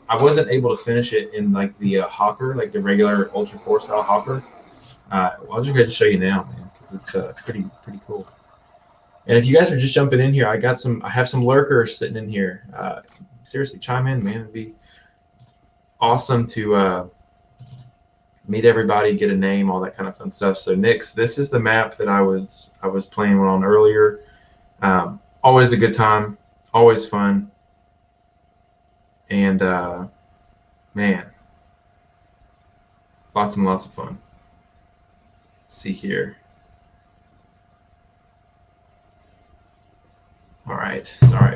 I wasn't able to finish it in like the hopper, like the regular Ultra 4 style hopper. I'll just go ahead and show you now, man, because it's pretty cool. And if you guys are just jumping in here, I have some lurkers sitting in here. Seriously, chime in, man. It'd be awesome to meet everybody, get a name, all that kind of fun stuff. So Nix, this is the map that I was playing on earlier. Always a good time, always fun. And man, lots and lots of fun. Let's see here. All right.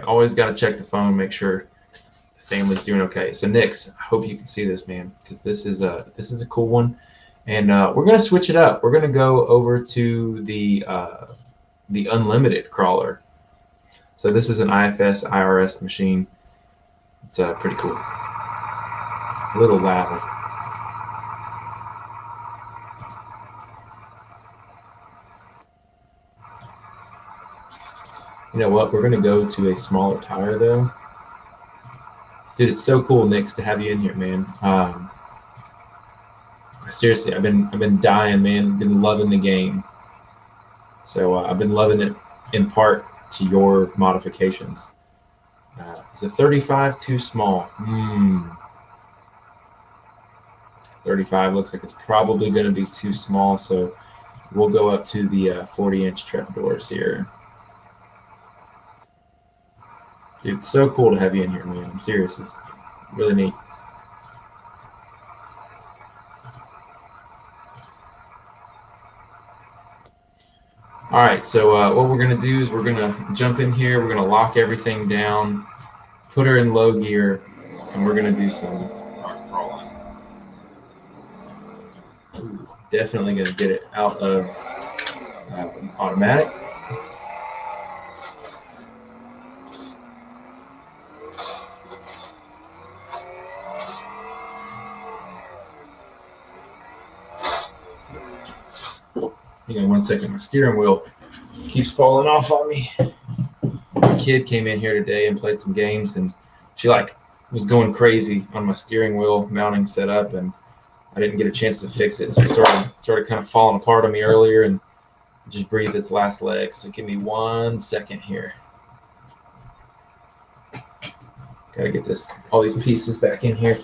Always got to check the phone, make sure the family's doing okay. So Nix, I hope you can see this, man, because this is a cool one. And we're gonna switch it up. We're gonna go over to the unlimited crawler. So this is an IFS IRS machine. It's pretty cool. A little loud. You know what? We're gonna go to a smaller tire though. Dude, it's so cool, Nix, to have you in here, man. Seriously, I've been dying, man. Been loving the game. So I've been loving it in part to your modifications. Is a 35 too small? 35 looks like it's probably going to be too small, so we'll go up to the 40-inch trapdoors here. Dude, it's so cool to have you in here, man. I'm serious. It's really neat. All right, so what we're going to do is we're going to jump in here. We're going to lock everything down, put her in low gear, and we're going to do some rock crawling. Ooh, definitely going to get it out of automatic. Hang on one second, my steering wheel keeps falling off on me. My kid came in here today and played some games, and she was going crazy on my steering wheel mounting setup, and I didn't get a chance to fix it, so it started kind of falling apart on me earlier, and just breathed its last legs. So give me 1 second here. Gotta get all these pieces back in here.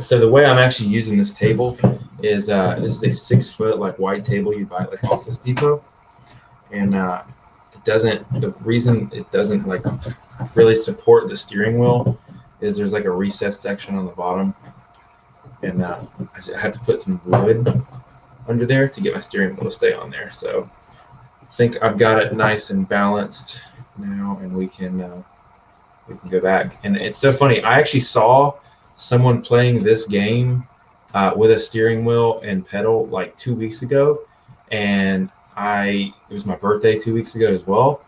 So the way I'm actually using this table is this is a 6-foot like white table you buy at like Office Depot, and the reason it doesn't like really support the steering wheel is there's like a recessed section on the bottom, and I have to put some wood under there to get my steering wheel to stay on there. So I think I've got it nice and balanced now, and we can we can go back. And it's so funny. I actually saw someone playing this game with a steering wheel and pedal like 2 weeks ago, and it was my birthday 2 weeks ago as well.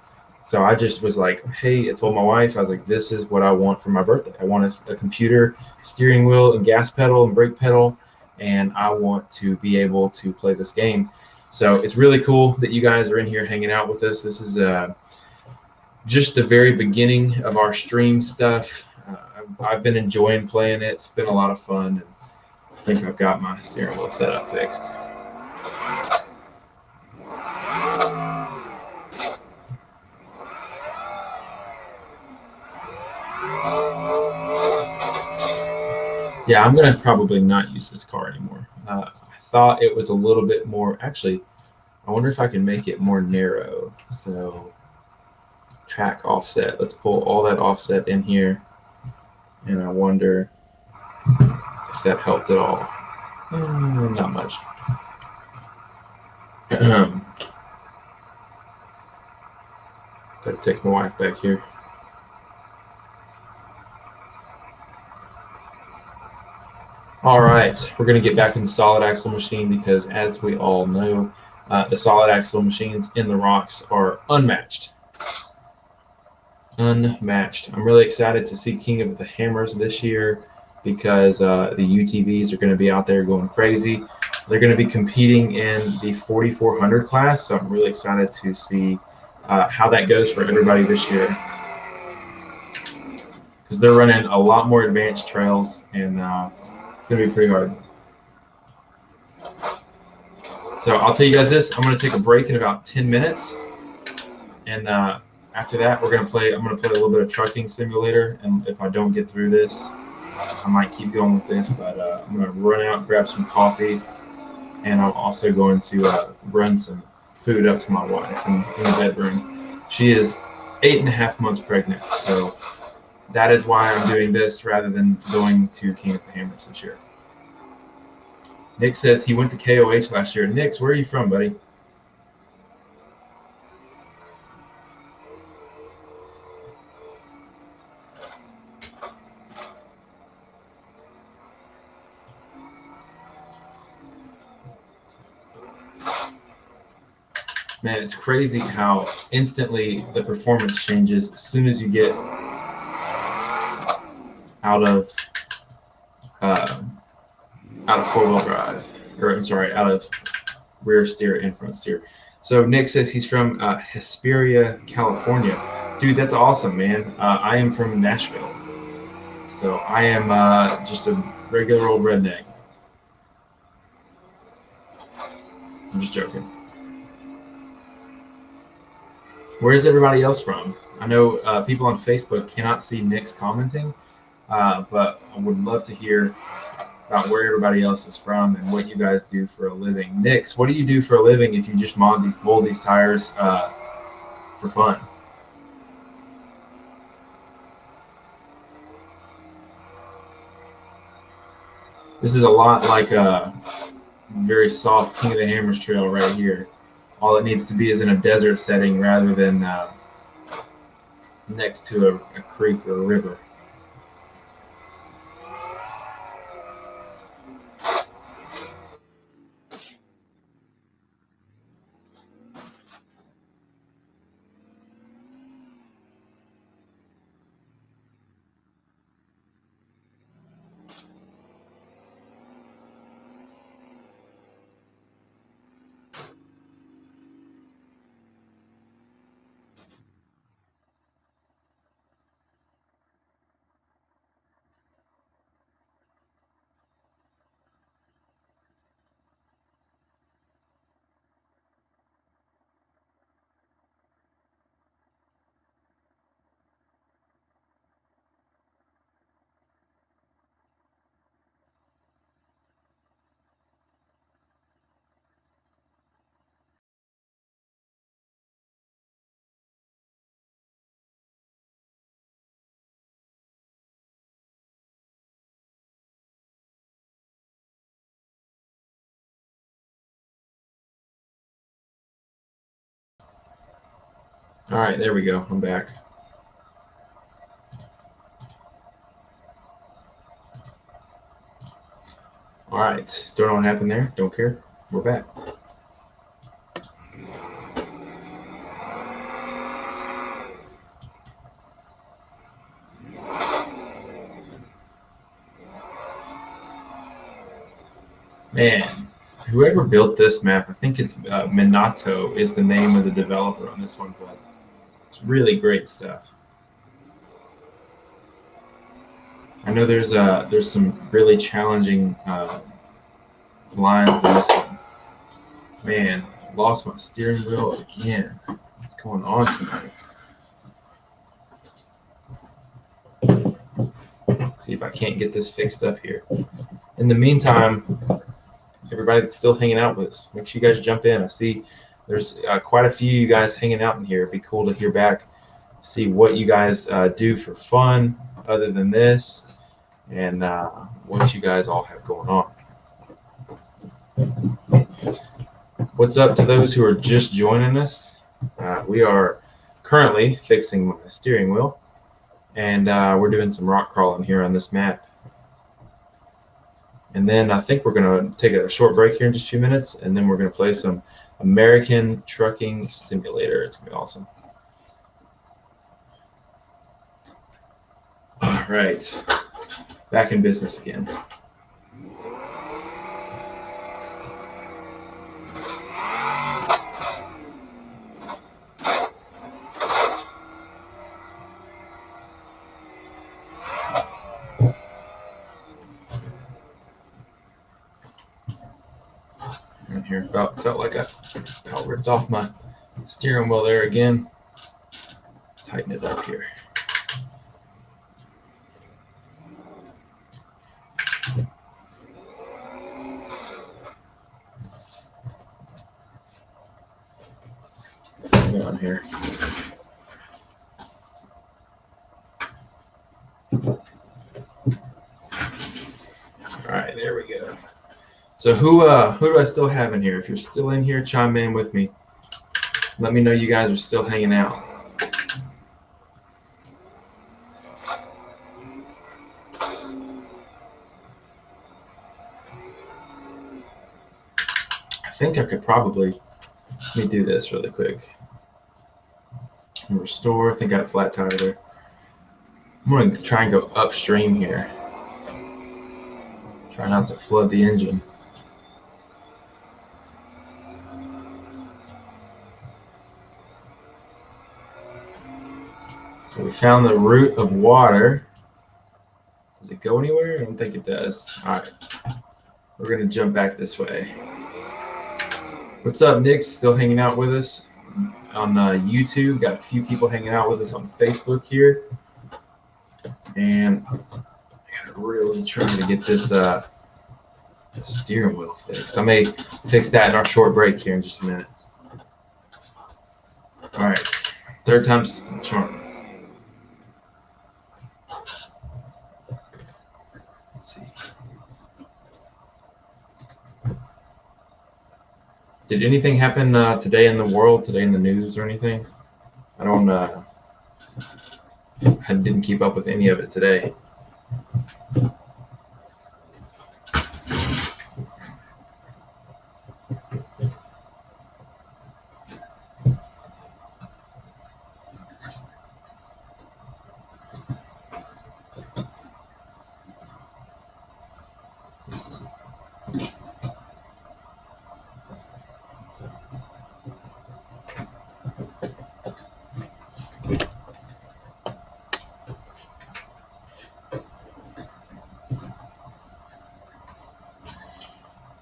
So I just was like, hey, I told my wife, I was like, this is what I want for my birthday. I want a computer, steering wheel, and gas pedal and brake pedal, and I want to be able to play this game. So it's really cool that you guys are in here hanging out with us. This is just the very beginning of our stream stuff. I've been enjoying playing it. It's been a lot of fun. And I think I've got my steering wheel setup fixed. Yeah, I'm going to probably not use this car anymore. I thought it was a little bit more, actually, I wonder if I can make it more narrow. So track offset, let's pull all that offset in here. And I wonder if that helped at all. Not much. Gotta text my wife back here. All right, we're going to get back in the solid axle machine because, as we all know, the solid axle machines in the rocks are unmatched. Unmatched. I'm really excited to see King of the Hammers this year because the UTVs are going to be out there going crazy. They're going to be competing in the 4400 class, so I'm really excited to see how that goes for everybody this year because they're running a lot more advanced trails, and it's going to be pretty hard. So I'll tell you guys this, I'm going to take a break in about 10 minutes. And after that, I'm going to play a little bit of Trucking Simulator. And if I don't get through this, I might keep going with this. But I'm going to run out, grab some coffee. And I'm also going to run some food up to my wife in the bedroom. She is 8.5 months pregnant. So that is why I'm doing this rather than going to King of the Hammers this year. Nick says he went to KOH last year. Nick, where are you from, buddy? Man, it's crazy how instantly the performance changes as soon as you get out of four-wheel drive, or I'm sorry, out of rear steer and front steer. So Nick says he's from Hesperia, California. Dude, that's awesome, man. I am from Nashville, so I am just a regular old redneck. I'm just joking. Where's everybody else from? I know people on Facebook cannot see Nick's commenting, but I would love to hear about where everybody else is from and what you guys do for a living. Nix, what do you do for a living if you just mold these tires for fun? This is a lot like a very soft King of the Hammers trail right here. All it needs to be is in a desert setting rather than next to a creek or a river. All right, there we go. I'm back. All right. Don't know what happened there. Don't care. We're back. Man, whoever built this map, I think it's Minato is the name of the developer on this one, but it's really great stuff. I know there's some really challenging lines in this one. Man, lost my steering wheel again. What's going on tonight? See if I can't get this fixed up here. In the meantime, everybody that's still hanging out with us, make sure you guys jump in. I see there's quite a few of you guys hanging out in here. It'd be cool to hear back, see what you guys do for fun other than this, and what you guys all have going on. What's up to those who are just joining us? We are currently fixing my steering wheel, and we're doing some rock crawling here on this map. And then I think we're going to take a short break here in just a few minutes, and then we're going to play some American Trucking Simulator. It's going to be awesome. All right, back in business again. Here felt like I about ripped off my steering wheel there again. Tighten it up here. Hang on here. All right, there we go. So who do I still have in here? If you're still in here, chime in with me. Let me know you guys are still hanging out. I think I could probably, let me do this really quick. Restore, I think I got a flat tire there. I'm going to try and go upstream here. Try not to flood the engine. So we found the root of water. Does it go anywhere? I don't think it does. All right, we're going to jump back this way. What's up, Nick? Still hanging out with us on YouTube. Got a few people hanging out with us on Facebook here. And I got to really try to get this steering wheel fixed. I may fix that in our short break here in just a minute. All right, third time's the charm. Let's see. Did anything happen today in the world, today in the news or anything? I don't, I didn't keep up with any of it today.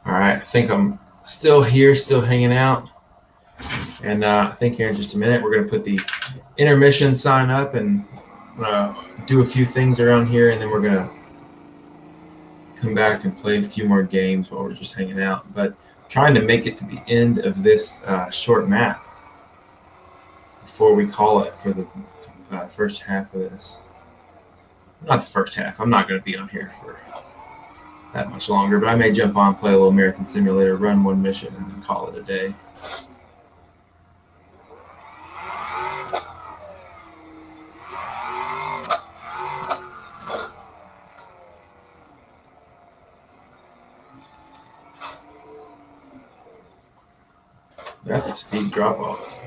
I think I'm still here, still hanging out. And I think here in just a minute, we're going to put the intermission sign up and do a few things around here. And then we're going to come back and play a few more games while we're just hanging out. But trying to make it to the end of this short map before we call it for the first half of this. Not the first half. I'm not going to be on here for that much longer, but I may jump on, play a little American Simulator, run one mission, and then call it a day. That's a steep drop off.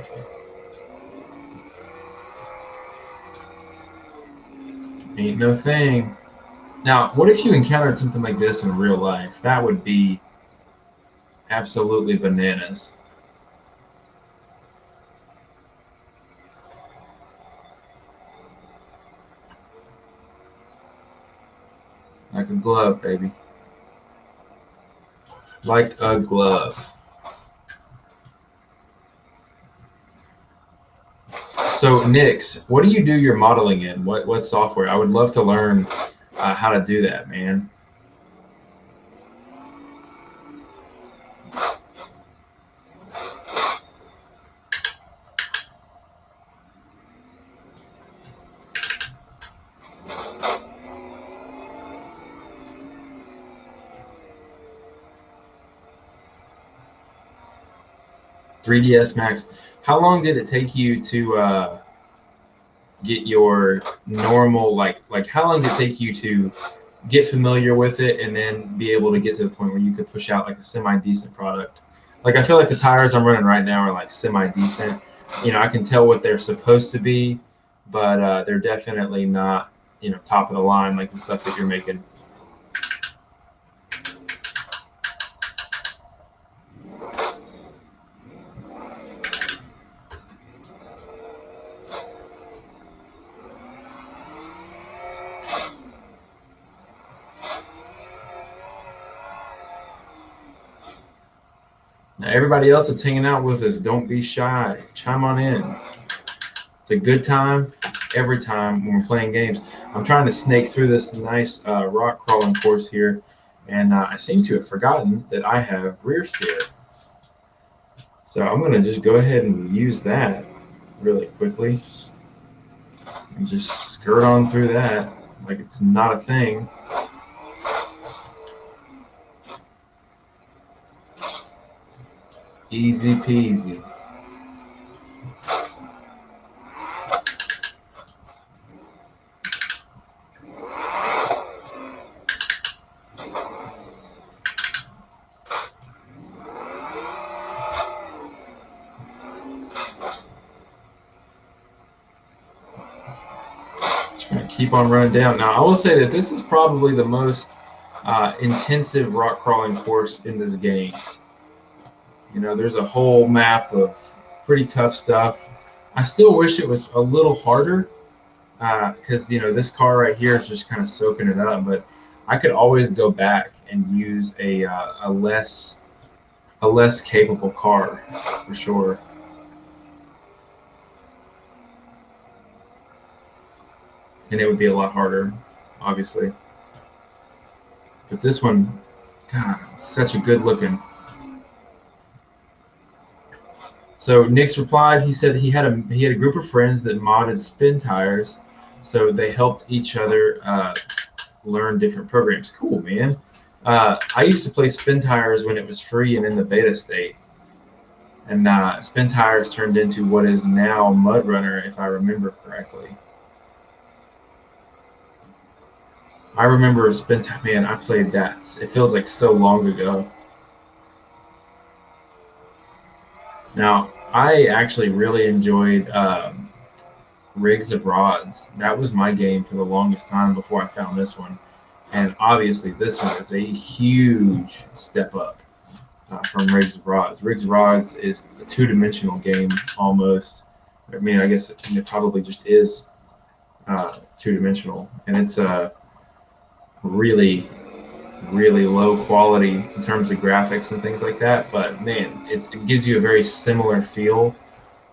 Ain't no thing. Now, what if you encountered something like this in real life? That would be absolutely bananas. Like a glove, baby. Like a glove. So, Nix, what do you do your modeling in? What software? I would love to learn how to do that, man. $3DS Max. How long did it take you to get your normal like how long did it take you to get familiar with it and then be able to get to the point where you could push out like a semi-decent product? Like I feel like the tires I'm running right now are like semi-decent. You know, I can tell what they're supposed to be, but they're definitely not, you know, top of the line like the stuff that you're making. Now, everybody else that's hanging out with us, don't be shy. Chime on in. It's a good time every time when we're playing games. I'm trying to snake through this nice rock crawling course here, and I seem to have forgotten that I have rear steer. So I'm going to just go ahead and use that really quickly and just skirt on through that like it's not a thing. Easy peasy. Just going to keep on running down. Now, I will say that this is probably the most intensive rock crawling course in this game. You know, there's a whole map of pretty tough stuff. I still wish it was a little harder because, you know, this car right here is just kind of soaking it up. But I could always go back and use a less capable car for sure. And it would be a lot harder, obviously. But this one, God, it's such a good looking. So Nick's replied. He said he had a group of friends that modded spin tires, so they helped each other learn different programs. Cool, man. I used to play spin tires when it was free and in the beta state, and spin tires turned into what is now Mud Runner, if I remember correctly. I remember spin tire. Man, I played that. It feels like so long ago. Now, I actually really enjoyed Rigs of Rods. That was my game for the longest time before I found this one. And obviously, this one is a huge step up from Rigs of Rods. Rigs of Rods is a two-dimensional game almost. I mean, I guess it probably just is two-dimensional. And it's really low quality in terms of graphics and things like that, but man, it gives you a very similar feel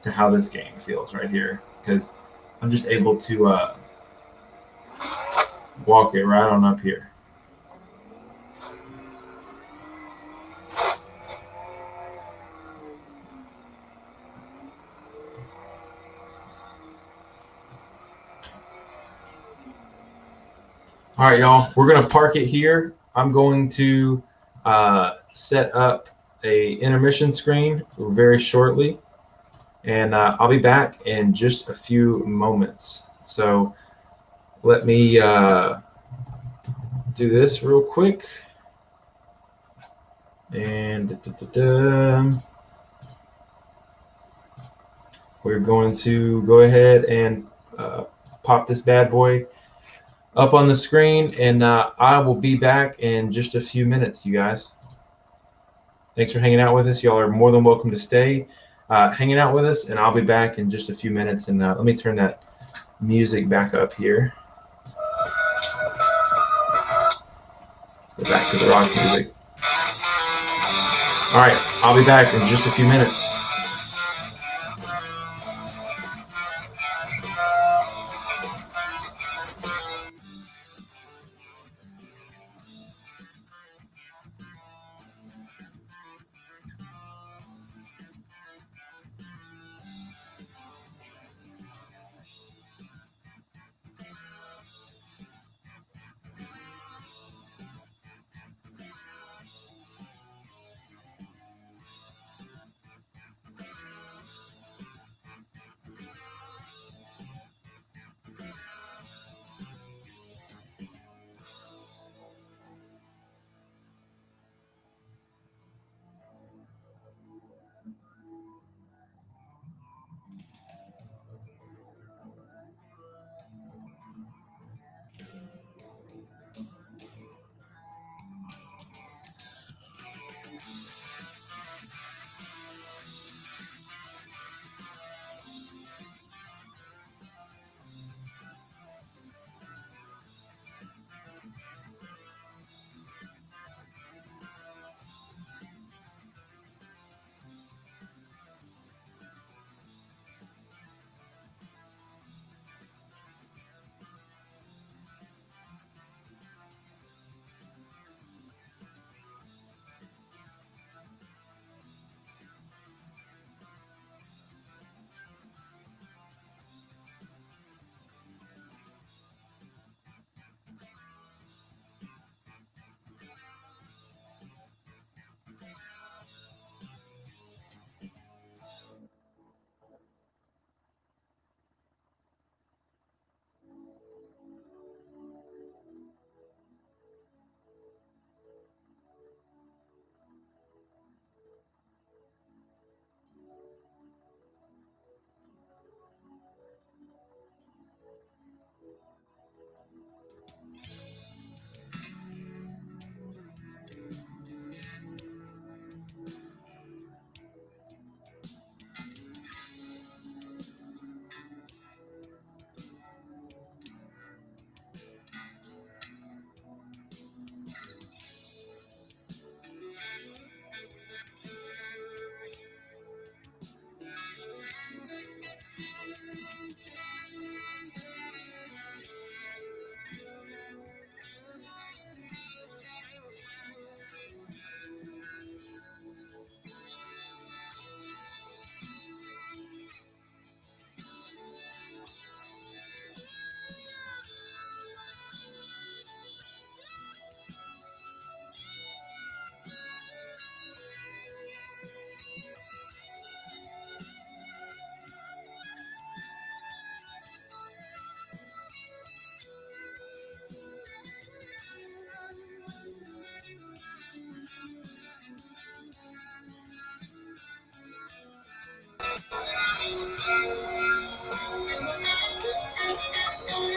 to how this game feels right here, because I'm just able to walk it right on up here. All right, y'all, we're gonna park it here. I'm going to set up a intermission screen very shortly, and I'll be back in just a few moments. So let me do this real quick. And we're going to go ahead and pop this bad boy up on the screen, and I will be back in just a few minutes, you guys. Thanks for hanging out with us. Y'all are more than welcome to stay hanging out with us, and I'll be back in just a few minutes. And let me turn that music back up here. Let's go back to the rock music. All right, I'll be back in just a few minutes.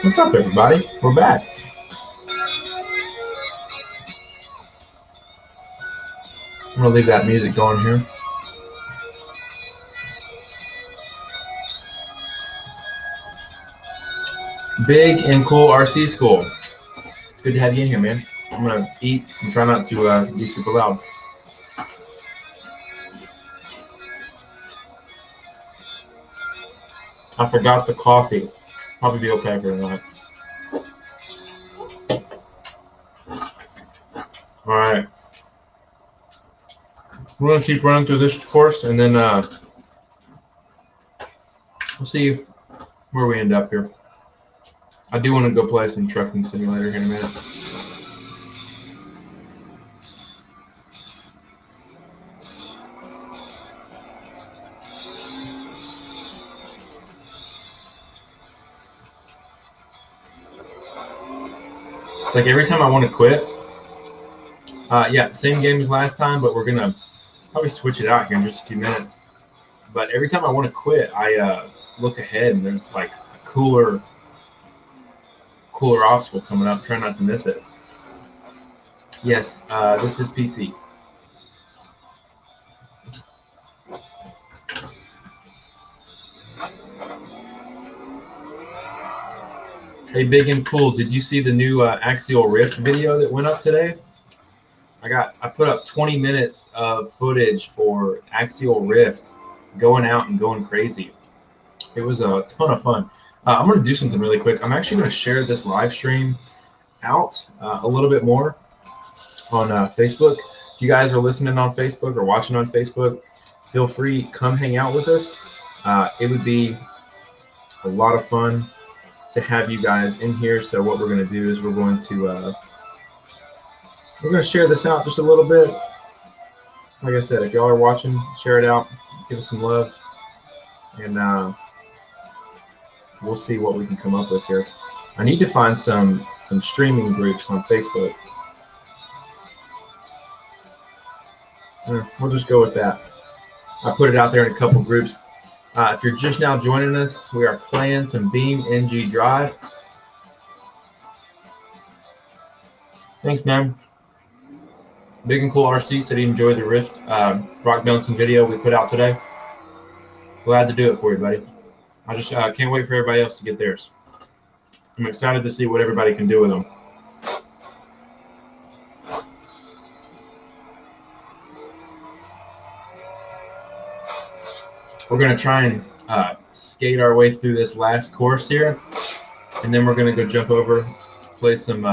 What's up, everybody? We're back. I'm gonna leave that music going here. Big and cool RC school. It's good to have you in here, man. I'm gonna eat and try not to be super loud. I forgot the coffee. Probably be okay for tonight. All right. We're gonna keep running through this course, and then we'll see where we end up here. I do want to go play some trucking simulator here in a minute. It's like every time I want to quit. Yeah, same game as last time, but we're gonna probably switch it out here in just a few minutes. But every time I want to quit, I look ahead and there's like a cooler obstacle coming up. Try not to miss it. Yes, this is PC. Hey, Big and Cool, did you see the new Axial Rift video that went up today? I put up 20 minutes of footage for Axial Rift going out and going crazy. It was a ton of fun. I'm going to do something really quick. I'm actually going to share this live stream out a little bit more on Facebook. If you guys are listening on Facebook or watching on Facebook, feel free, come hang out with us. It would be a lot of fun to have you guys in here. So what we're going to do is we're going to share this out just a little bit. Like I said, if y'all are watching, share it out, give us some love, and we'll see what we can come up with here. I need to find some streaming groups on Facebook. We'll just go with that. I put it out there in a couple groups. If you're just now joining us, we are playing some Beam NG Drive. Thanks, man. Big and Cool RC said he enjoyed the Rift rock balancing video we put out today. Glad to do it for you, buddy. I just can't wait for everybody else to get theirs. I'm excited to see what everybody can do with them. We're going to try and skate our way through this last course here, and then we're going to go jump over, play some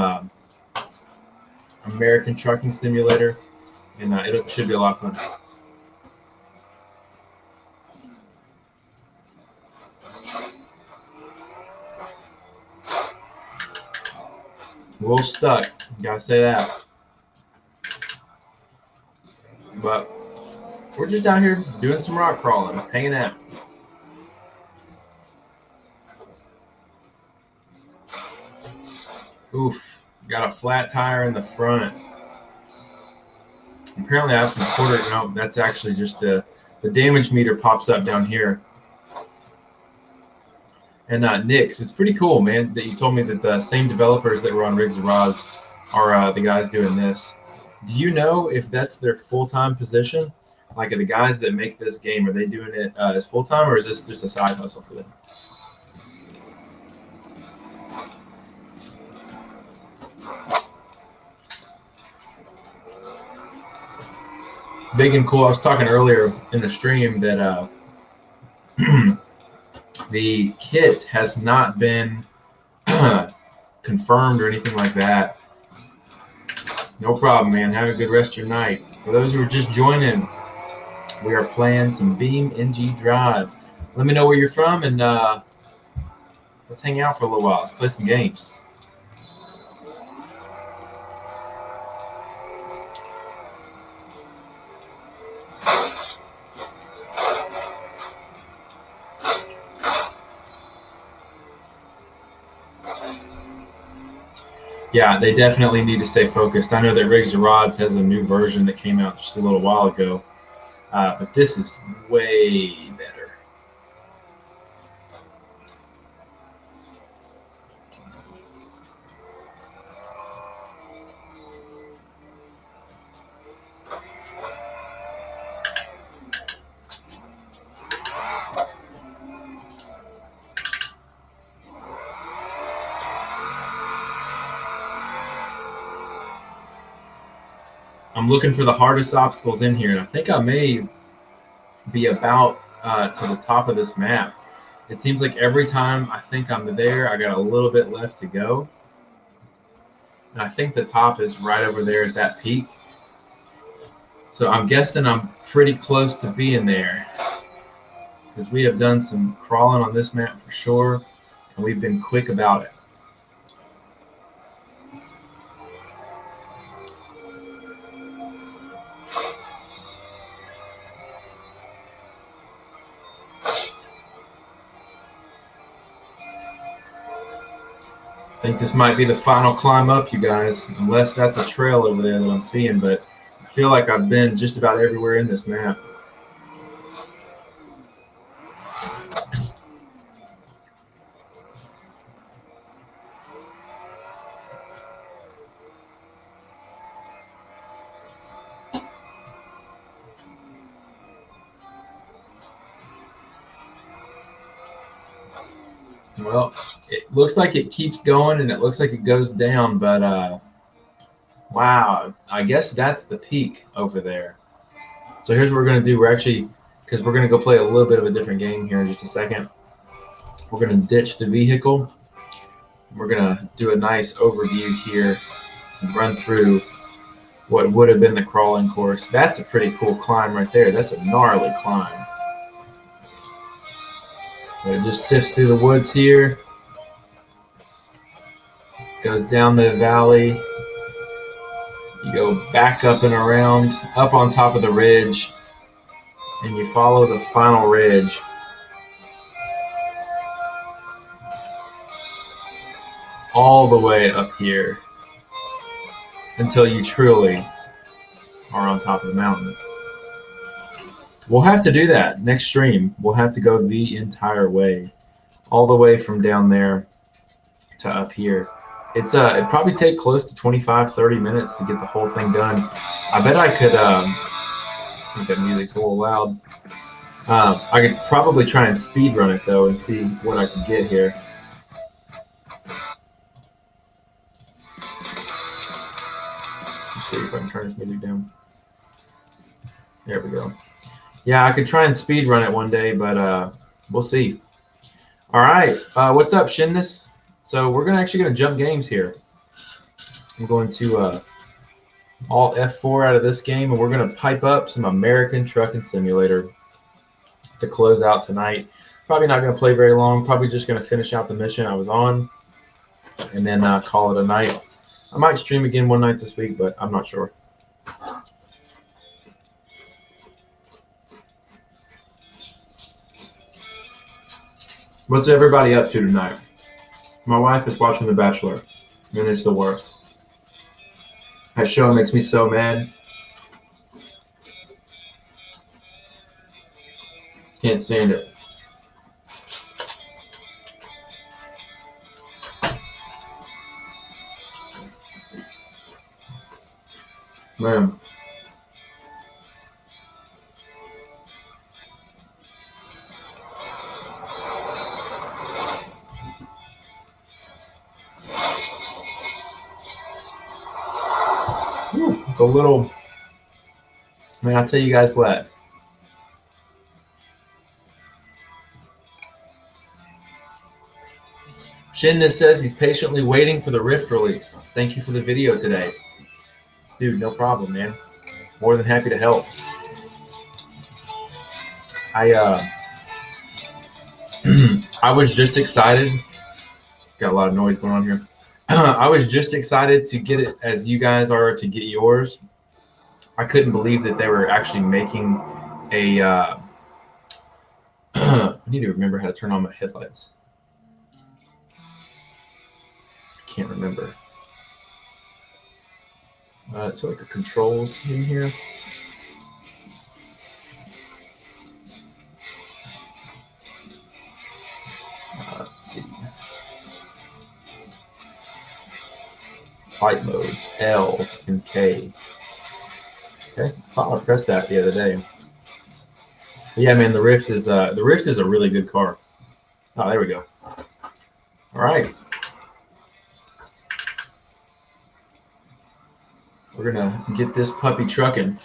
American Trucking Simulator, and it should be a lot of fun. A little stuck, gotta say that. But we're just out here doing some rock crawling, hanging out. Oof, got a flat tire in the front. Apparently I have some quarter, no, that's actually just the damage meter pops up down here. And Nix, it's pretty cool, man, that you told me that the same developers that were on Rigs and Rods are the guys doing this. Do you know if that's their full-time position? Like, are the guys that make this game, are they doing it as full-time, or is this just a side hustle for them? Big and Cool, I was talking earlier in the stream that the kit has not been confirmed or anything like that. No problem, man. Have a good rest of your night. For those who are just joining, we are playing some Beam NG Drive. Let me know where you're from, and let's hang out for a little while. Let's play some games. Yeah, they definitely need to stay focused. I know that Rigs and Rods has a new version that came out just a little while ago, but this is way better. I'm looking for the hardest obstacles in here, and I think I may be about to the top of this map. It seems like every time I think I'm there, I got a little bit left to go. And I think the top is right over there at that peak. So I'm guessing I'm pretty close to being there, because we have done some crawling on this map for sure, and we've been quick about it. I think this might be the final climb up, you guys, unless that's a trail over there that I'm seeing, but I feel like I've been just about everywhere in this map. Well, it looks like it keeps going and it looks like it goes down, but wow, I guess that's the peak over there. So here's what we're going to do. We're actually, because we're going to go play a little bit of a different game here in just a second. We're going to ditch the vehicle. We're going to do a nice overview here and run through what would have been the crawling course. That's a pretty cool climb right there. That's a gnarly climb. It just sifts through the woods here. Goes down the valley. You go back up and around, up on top of the ridge, and you follow the final ridge. All the way up here until you truly are on top of the mountain. We'll have to do that next stream. We'll have to go the entire way, all the way from down there to up here. It'd probably take close to 25-30 minutes to get the whole thing done. I bet I could, I think that music's a little loud. I could probably try and speed run it though and see what I can get here. Let's see if I can turn this music down. There we go. Yeah, I could try and speed run it one day, but we'll see. All right, what's up, Shinness? So we're actually gonna jump games here. I'm going to Alt F4 out of this game, and we're gonna pipe up some American Trucking Simulator to close out tonight. Probably not gonna play very long. Probably just gonna finish out the mission I was on, and then call it a night. I might stream again one night this week, but I'm not sure. What's everybody up to tonight? My wife is watching The Bachelor, and it's the worst. That show makes me so mad. Can't stand it. Man. It's a little, man, I'll tell you guys what. Shinness says he's patiently waiting for the Rift release. Thank you for the video today. Dude, no problem, man. More than happy to help. I was just excited. Got a lot of noise going on here. I was just excited to get it as you guys are to get yours. I couldn't believe that they were actually making a I need to remember how to turn on my headlights. I can't remember. So like the controls in here. Let's see. Flight modes, L and K. Okay, I thought I pressed that the other day. But yeah, man, the Rift is a really good car. Oh, there we go. All right. We're gonna get this puppy trucking.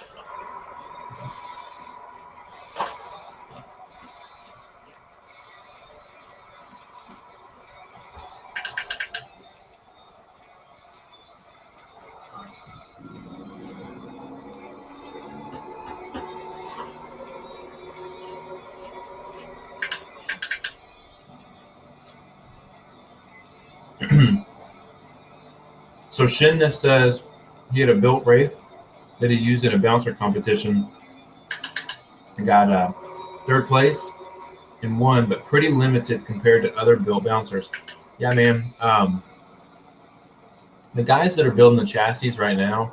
So Shinness says he had a built Wraith that he used in a bouncer competition and got third place and won, but pretty limited compared to other built bouncers. Yeah, man. The guys that are building the chassis right now,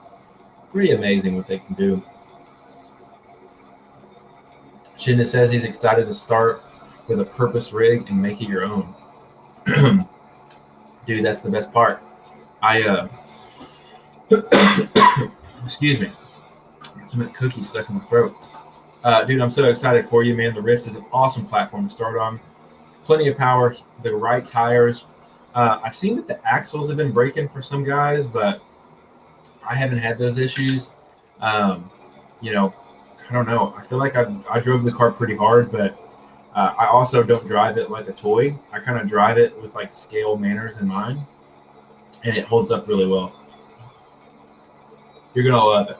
pretty amazing what they can do. Shinness says he's excited to start with a purpose rig and make it your own. Dude, that's the best part. Excuse me. Got some of the cookie stuck in my throat. Dude, I'm so excited for you, man. The Rift is an awesome platform to start on. plenty of power, the right tires. I've seen that the axles have been breaking for some guys, but I haven't had those issues. You know, I don't know. I feel like I drove the car pretty hard, but I also don't drive it like a toy. I kind of drive it with like scale manners in mind, and it holds up really well. You're gonna love it.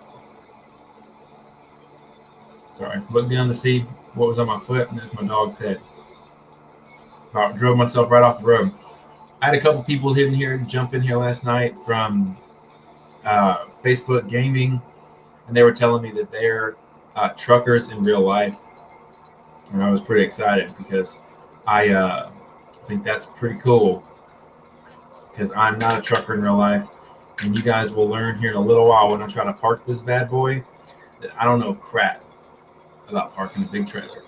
Sorry, look down to see what was on my foot, and there's my dog's head. I drove myself right off the road. I had a couple people jump in here last night from Facebook Gaming, and they were telling me that they're truckers in real life, and I was pretty excited because I think that's pretty cool because I'm not a trucker in real life, and you guys will learn here in a little while when I try to park this bad boy that I don't know crap about parking a big trailer.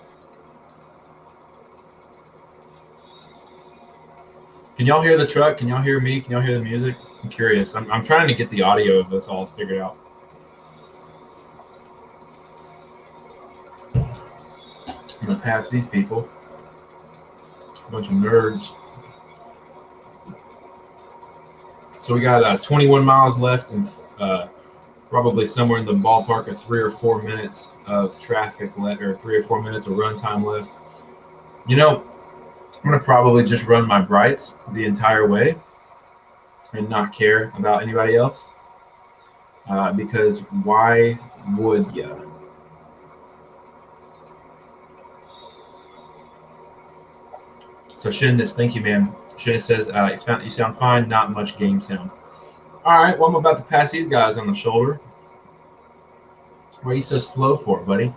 Can y'all hear the truck? Can y'all hear me? Can y'all hear the music? I'm curious. I'm trying to get the audio of this all figured out. I'm going to pass these people. A bunch of nerds. So we got 21 miles left and probably somewhere in the ballpark of 3 or 4 minutes of traffic left, or 3 or 4 minutes of run time left. You know, I'm going to probably just run my brights the entire way and not care about anybody else because why would you? So Shinnis, thank you, man. Shinnis says, you sound fine, not much game sound. All right, well, I'm about to pass these guys on the shoulder. What are you so slow for, buddy?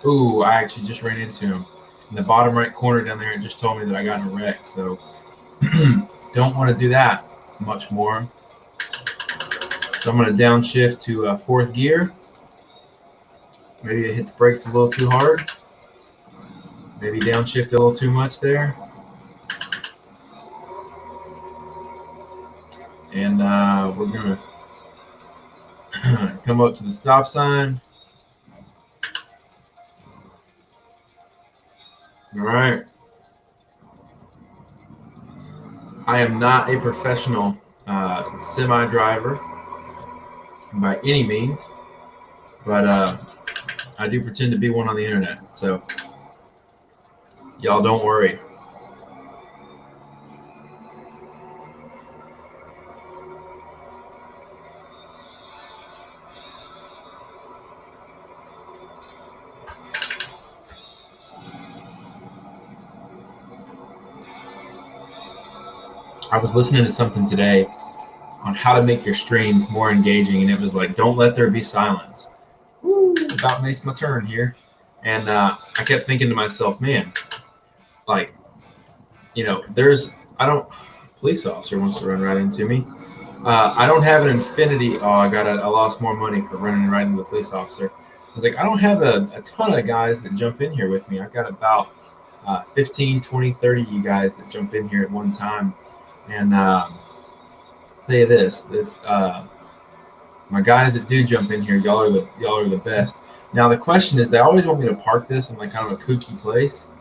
Ooh, I actually just ran into him. In the bottom right corner down there, it just told me that I got in a wreck. So don't want to do that much more. So I'm going to downshift to fourth gear. Maybe I hit the brakes a little too hard. Maybe downshift a little too much there. And we're going to come up to the stop sign. All right. I am not a professional semi-driver by any means, but I do pretend to be one on the internet. So y'all don't worry. I was listening to something today on how to make your stream more engaging, and it was like, don't let there be silence. Woo, about makes my turn here. And I kept thinking to myself, man, like, you know, police officer wants to run right into me. I don't have an Infiniti. Oh, I lost more money for running right into the police officer. I was like, I don't have a ton of guys that jump in here with me. I've got about 15, 20, 30 you guys that jump in here at one time. And I'll tell you this, my guys that do jump in here, y'all are the best. Now the question is, they always want me to park this in like kind of a kooky place.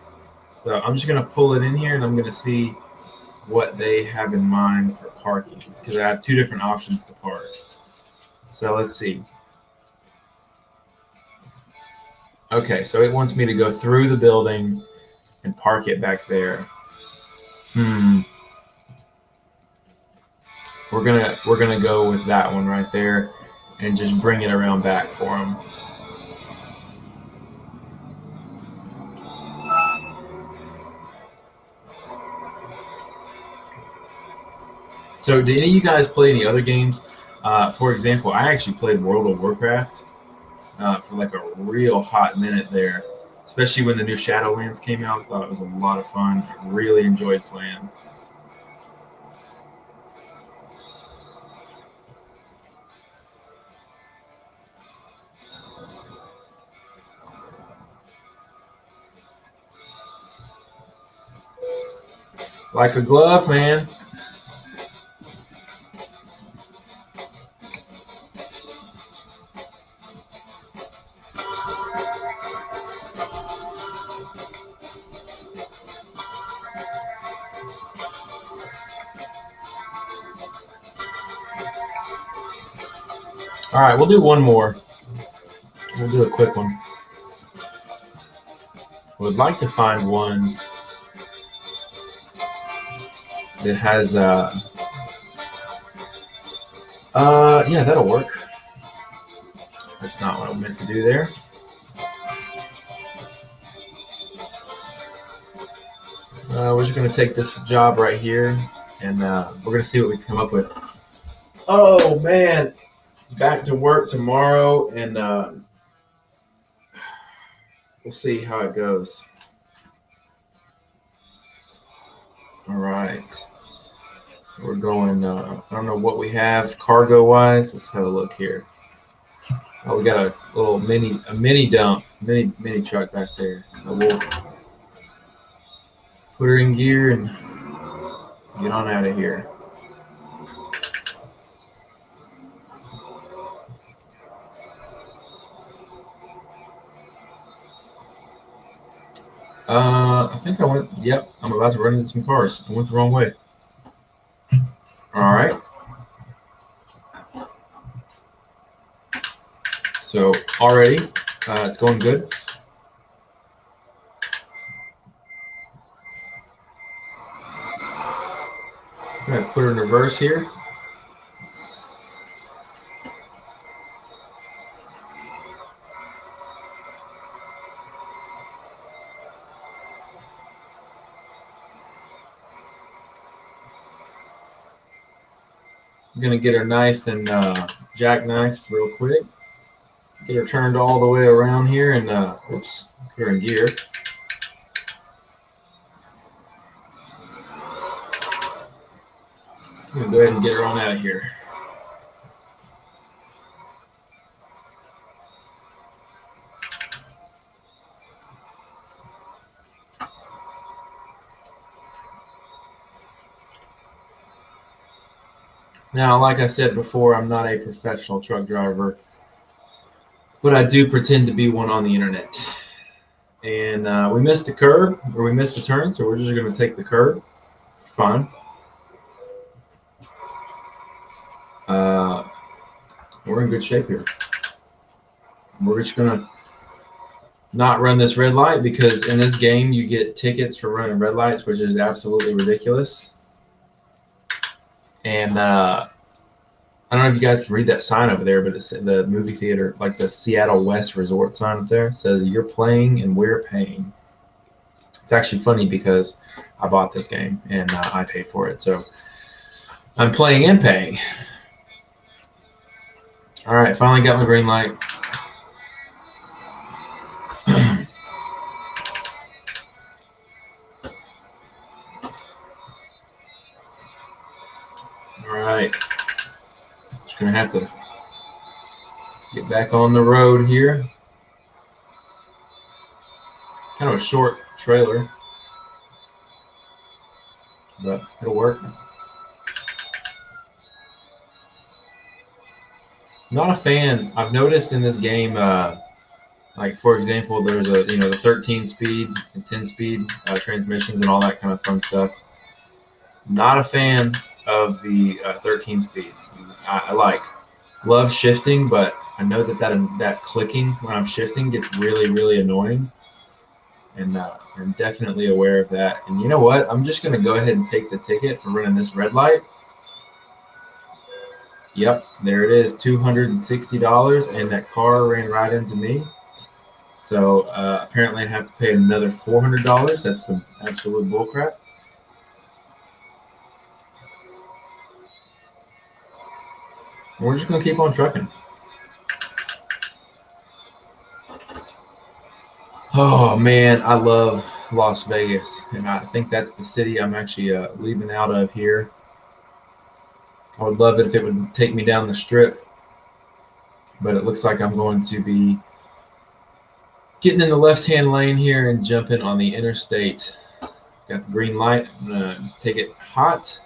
So I'm just gonna pull it in here and I'm gonna see what they have in mind for parking, because I have two different options to park. So let's see. Okay, so it wants me to go through the building and park it back there. We're gonna go with that one right there and just bring it around back for them. So did any of you guys play any other games? For example, I actually played World of Warcraft for like a real hot minute there, especially when the new Shadowlands came out. I thought it was a lot of fun. I really enjoyed playing. Like a glove, man. All right, we'll do one more. We'll do a quick one. Would like to find one that has yeah, that'll work. That's not what I meant to do there. We're just gonna take this job right here, and we're gonna see what we come up with. Oh man, back to work tomorrow, and we'll see how it goes. All right. So we're going, I don't know what we have cargo-wise. Let's have a look here. Oh, we got a little mini dump, mini truck back there. So we'll put her in gear and get on out of here. I think I went, yep, I'm about to run into some cars. I went the wrong way. All right. So already, it's going good. I'm going to put her in reverse here. I'm going to get her nice and jackknifed real quick. Get her turned all the way around here and, oops, put her in gear. I'm going to go ahead and get her on out of here. Now, like I said before, I'm not a professional truck driver, but I do pretend to be one on the internet. And we missed the curb, or we missed the turn, so we're just going to take the curb. Fine. We're in good shape here. We're just going to not run this red light because in this game you get tickets for running red lights, which is absolutely ridiculous. And I don't know if you guys can read that sign over there, but it's in the movie theater, like the Seattle West Resort sign up there. It says, "You're playing and we're paying." It's actually funny because I bought this game and I paid for it. So I'm playing and paying. All right, finally got my green light. All right. Just going to have to get back on the road here. Kind of a short trailer, but it'll work. Not a fan. I've noticed in this game, like for example, there's a the 13 speed and 10 speed transmissions and all that kind of fun stuff. Not a fan of the 13 speeds. I love shifting, but I know that clicking when I'm shifting gets really annoying, and I'm definitely aware of that. And you know what? I'm just gonna go ahead and take the ticket for running this red light. Yep, there it is, $260, and that car ran right into me. So apparently I have to pay another $400. That's some absolute bullcrap. We're just going to keep on trucking. Oh, man, I love Las Vegas, and I think that's the city I'm actually leaving out of here. I would love it if it would take me down the strip, but it looks like I'm going to be getting in the left-hand lane here and jumping on the interstate. Got the green light. I'm going to take it hot.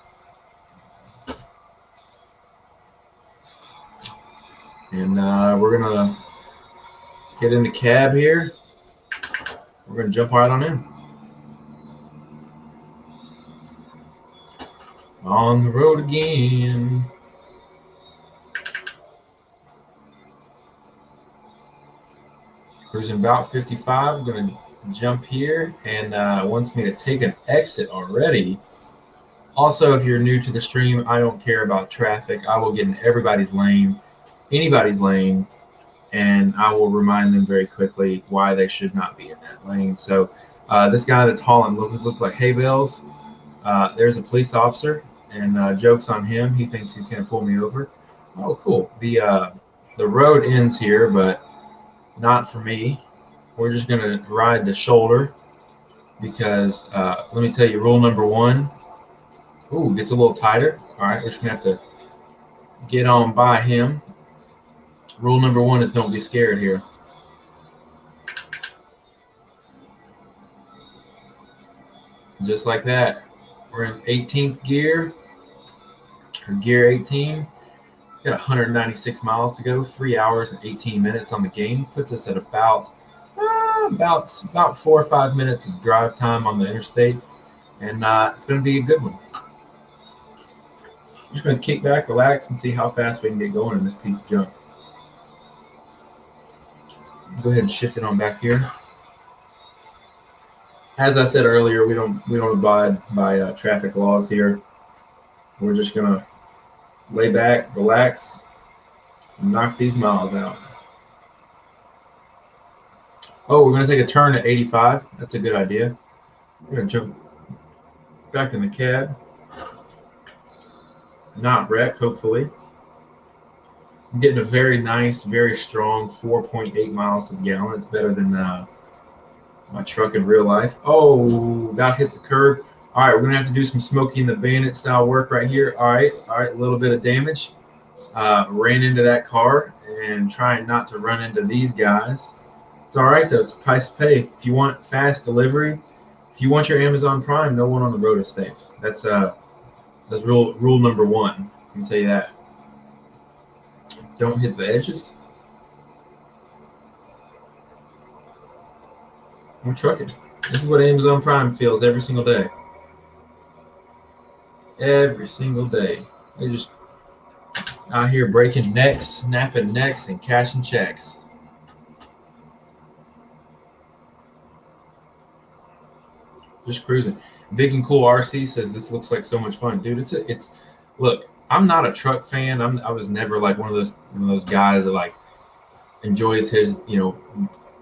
And we're going to get in the cab here. We're going to jump right on in. On the road again. Cruising about 55. I'm going to jump here and wants me to take an exit already. Also, if you're new to the stream, I don't care about traffic. I will get in everybody's lane, anybody's lane, and I will remind them very quickly why they should not be in that lane. So this guy that's hauling looks like hay bales. There's a police officer, and joke's on him. He thinks he's going to pull me over. Oh, cool. The road ends here, but not for me. We're just going to ride the shoulder because let me tell you, rule number one. Ooh, gets a little tighter. All right, we're just going to have to get on by him. Rule number one is don't be scared here. Just like that. We're in 18th gear, or gear 18. Got 196 miles to go, 3 hours and 18 minutes on the game. Puts us at about 4 or 5 minutes of drive time on the interstate, and it's going to be a good one. I'm just going to kick back, relax, and see how fast we can get going in this piece of junk. Go ahead and shift it on back here. As I said earlier, we don't abide by traffic laws here. We're just going to lay back, relax, and knock these miles out. Oh, we're going to take a turn at 85. That's a good idea. We're going to jump back in the cab. Not wreck, hopefully. I'm getting a very nice, very strong 4.8 miles to the gallon. It's better than my truck in real life. Oh, got hit the curb. All right, we're going to have to do some Smokey and the Bandit style work right here. All right, a little bit of damage. Ran into that car and trying not to run into these guys. It's all right, though. It's price to pay. If you want fast delivery, if you want your Amazon Prime, no one on the road is safe. That's rule number one. Let me tell you that. Don't hit the edges. I'm trucking. This is what Amazon Prime feels every single day. Every single day. They're just out here breaking necks, snapping necks, and cashing checks. Just cruising. Big and Cool RC says this looks like so much fun, dude. It's look. I'm not a truck fan. I was never like one of those guys that like enjoys his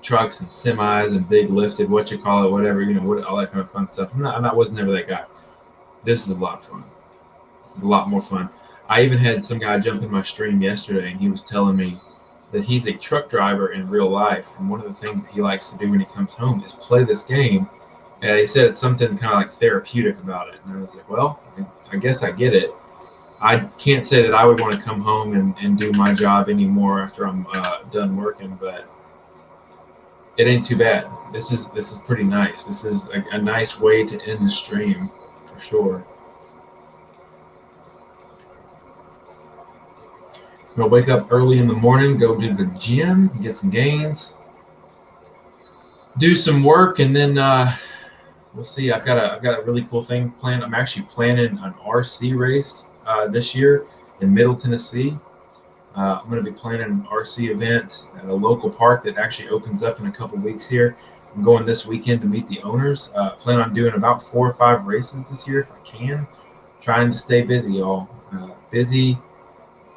trucks and semis and big lifted whatever all that kind of fun stuff. I was never that guy. This is a lot of fun. This is a lot more fun. I even had some guy jump in my stream yesterday, and he was telling me that he's a truck driver in real life, and one of the things that he likes to do when he comes home is play this game. And he said it's something kind of like therapeutic about it, and I was like, well, I guess I get it. I can't say that I would want to come home and do my job anymore after I'm done working, but it ain't too bad. This is pretty nice. This is a nice way to end the stream for sure. I'm gonna wake up early in the morning, go to the gym, get some gains, do some work, and then we'll see. I've got a really cool thing planned. I'm actually planning an RC race this year in Middle Tennessee. I'm going to be planning an RC event at a local park that actually opens up in a couple weeks here. I'm going this weekend to meet the owners. Plan on doing about 4 or 5 races this year if I can. Trying to stay busy, y'all. Busy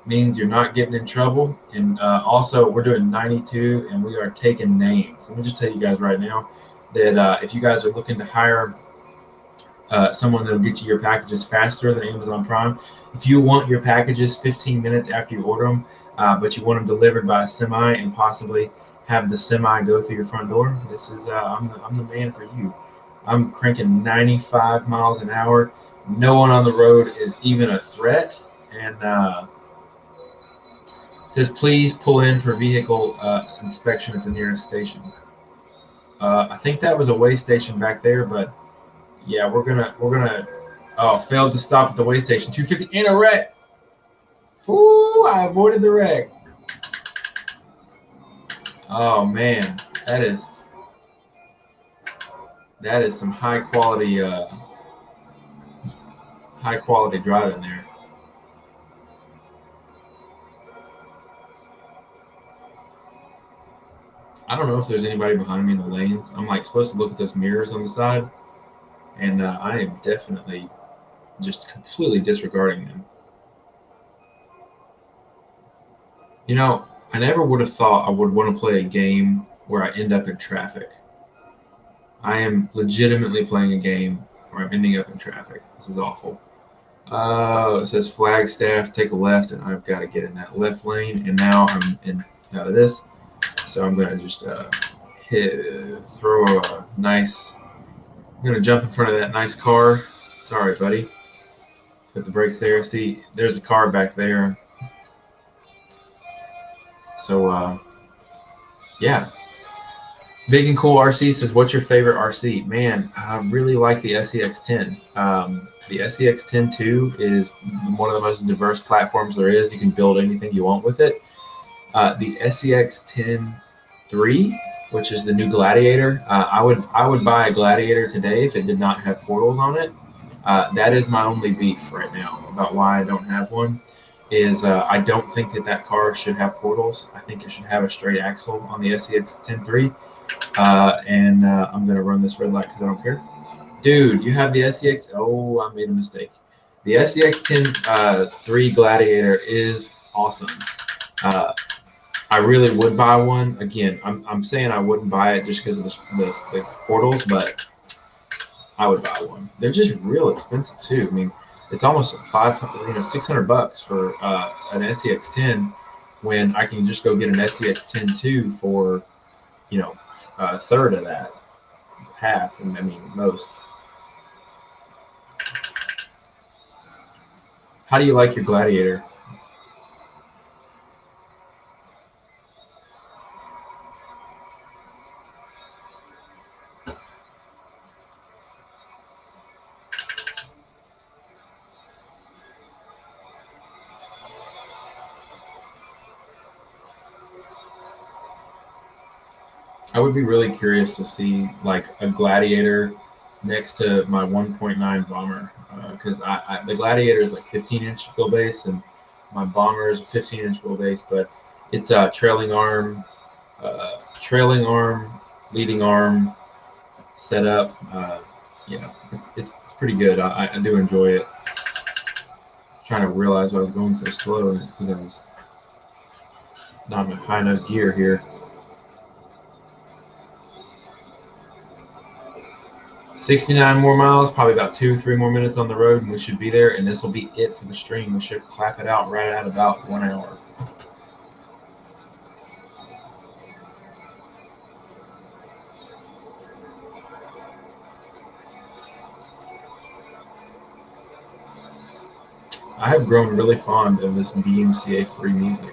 means you're not getting in trouble. And also, we're doing 92, and we are taking names. Let me just tell you guys right now that if you guys are looking to hire someone that'll get you your packages faster than Amazon Prime. If you want your packages 15 minutes after you order them, but you want them delivered by a semi and possibly have the semi go through your front door, this is I'm the man for you. I'm cranking 95 miles an hour. No one on the road is even a threat. And it says, please pull in for vehicle inspection at the nearest station. I think that was a way station back there, but yeah, we're gonna failed to stop at the way station. 250 and a wreck. Ooh, I avoided the wreck. Oh man, that is some high quality driving there. I don't know if there's anybody behind me in the lanes. I'm like supposed to look at those mirrors on the side, and I am definitely just completely disregarding them. You know, I never would have thought I would want to play a game where I end up in traffic. I am legitimately playing a game where I'm ending up in traffic. This is awful. It says Flagstaff, take a left, and I've got to get in that left lane. And now I'm in this, so I'm gonna just throw a nice. I'm gonna jump in front of that nice car. Sorry, buddy. Put the brakes there. See, there's a car back there. So yeah. Big and Cool RC says, "What's your favorite RC?" Man, I really like the SEX10. The SEX10 is one of the most diverse platforms there is. You can build anything you want with it. The SEX10 3, which is the new Gladiator, I would buy a Gladiator today if it did not have portals on it. That is my only beef right now about why I don't have one. Is I don't think that car should have portals. I think it should have a straight axle on the SEX10 3. And I'm going to run this red light because I don't care. Dude, you have the SEX. Oh, I made a mistake. The SEX10 3 Gladiator is awesome. I really would buy one. Again, I'm saying I wouldn't buy it just because of the portals, but I would buy one. They're just real expensive too. I mean, it's almost $600 for an SEX10 when I can just go get an SEX10 2 for a third of that, half, and I mean most. How do you like your Gladiator? I would be really curious to see like a Gladiator next to my 1.9 Bomber because the Gladiator is like 15-inch wheelbase and my Bomber is a 15-inch wheelbase, but it's a trailing arm, leading arm setup. It's pretty good. I do enjoy it. I'm trying to realize why I was going so slow, and it's because I was not in high enough gear here. 69 more miles, probably about 2-3 more minutes on the road, and we should be there, and this will be it for the stream. We should clap it out right at about 1 hour. I have grown really fond of this DMCA free music.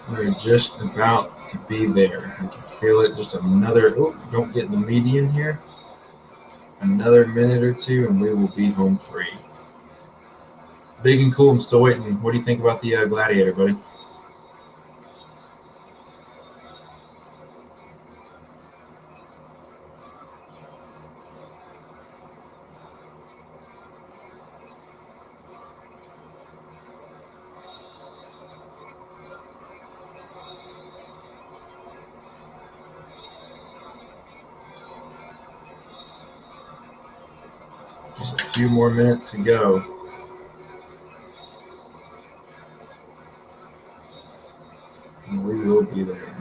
We're just about to be there. I can feel it. Just another, don't get the median here. Another minute or two, and we will be home free. Big and Cool, I'm still waiting. What do you think about the Gladiator, buddy? Just a few more minutes to go. And we will be there.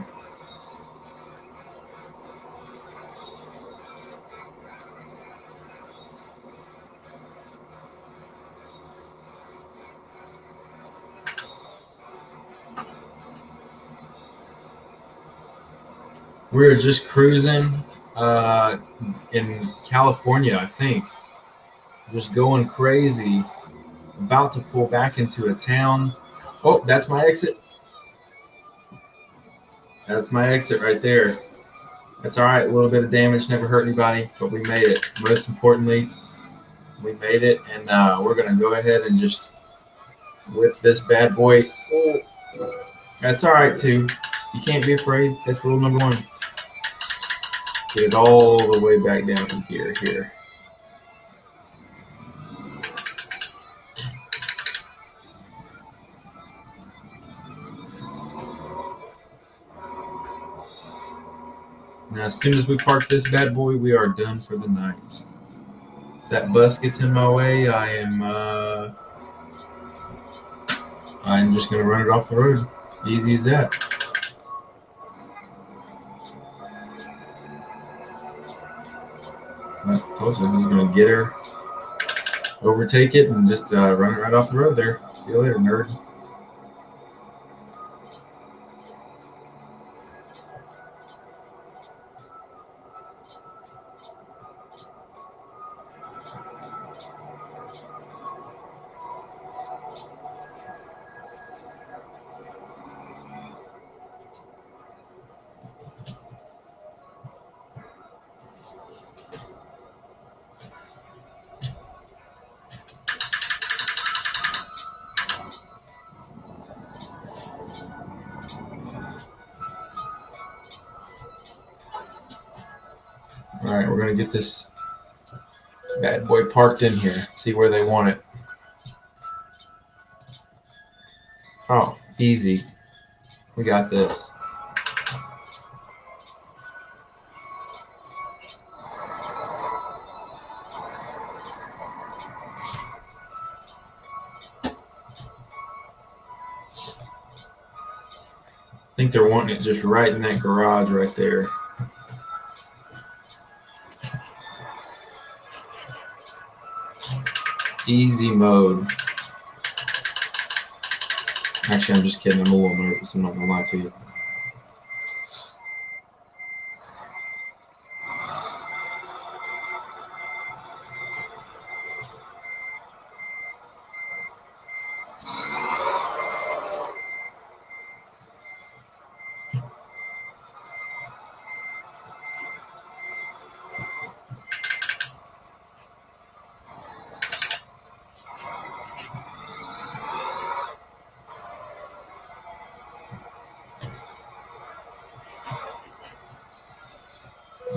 We're just cruising in California, I think. Just going crazy. About to pull back into a town. Oh, that's my exit. That's my exit right there. That's all right. A little bit of damage never hurt anybody, but we made it. Most importantly, we made it, and we're going to go ahead and just whip this bad boy. Oh, that's all right, too. You can't be afraid. That's rule number 1. Get it all the way back down from here. Now, as soon as we park this bad boy, we are done for the night. If that bus gets in my way, I'm just going to run it off the road. Easy as that. I told you, I'm going to get her, overtake it, and just run it right off the road there. See you later, nerd. All right, we're going to get this bad boy parked in here. See where they want it. Oh, easy. We got this. I think they're wanting it just right in that garage right there. Easy mode. Actually, I'm just kidding. I'm a little nervous. I'm not going to lie to you.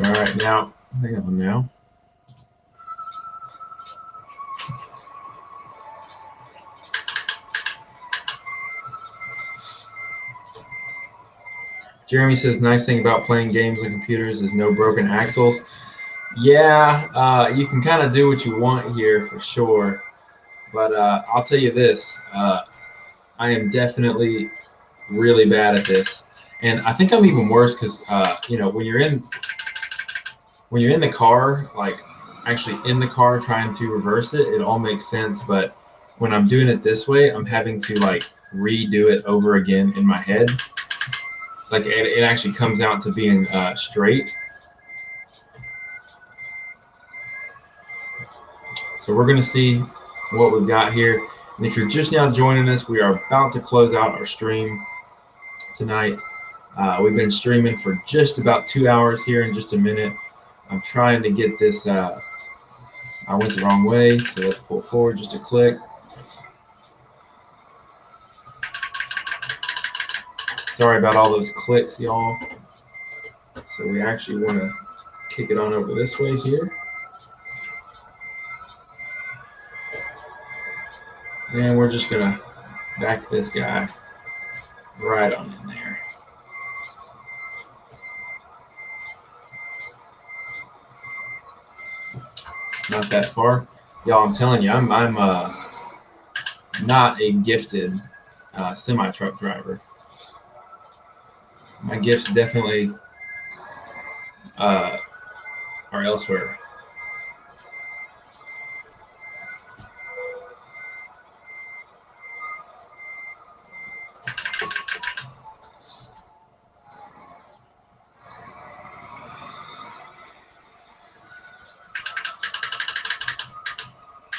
All right, now, hang on now. Jeremy says, nice thing about playing games on computers is no broken axles. Yeah, you can kind of do what you want here for sure. But I'll tell you this, I am definitely really bad at this. And I think I'm even worse because, when you're in the car, like actually in the car trying to reverse it, it all makes sense. But when I'm doing it this way, I'm having to like redo it over again in my head. Like it actually comes out to being straight. So we're going to see what we've got here. And if you're just now joining us, we are about to close out our stream tonight. We've been streaming for just about 2 hours here in just a minute. I'm trying to get this. I went the wrong way, so let's pull forward just a click. Sorry about all those clicks, y'all. So we actually want to kick it on over this way here. And we're just going to back this guy right on in there. Not that far. Y'all, I'm telling you, I'm not a gifted semi-truck driver. My gifts definitely are elsewhere.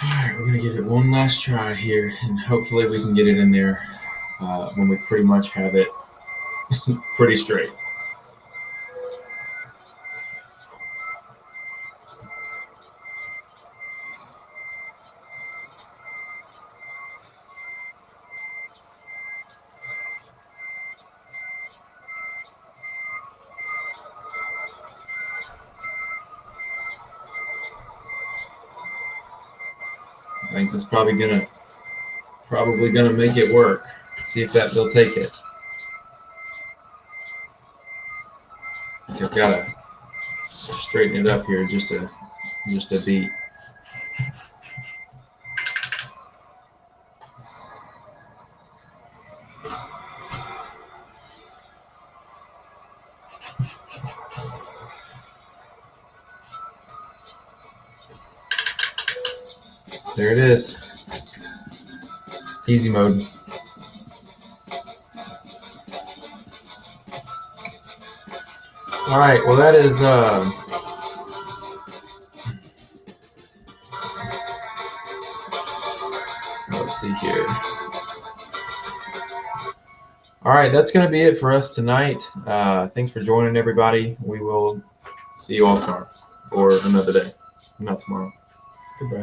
All right, we're going to give it one last try here, and hopefully we can get it in there when we pretty much have it pretty straight. I think that's probably gonna make it work. See if they'll take it. I think I've got to straighten it up here just a beat. There it is. Easy mode. All right, well that is let's see here. All right, that's going to be it for us tonight. Thanks for joining, everybody. We will see you all tomorrow or another day. Not tomorrow. Goodbye.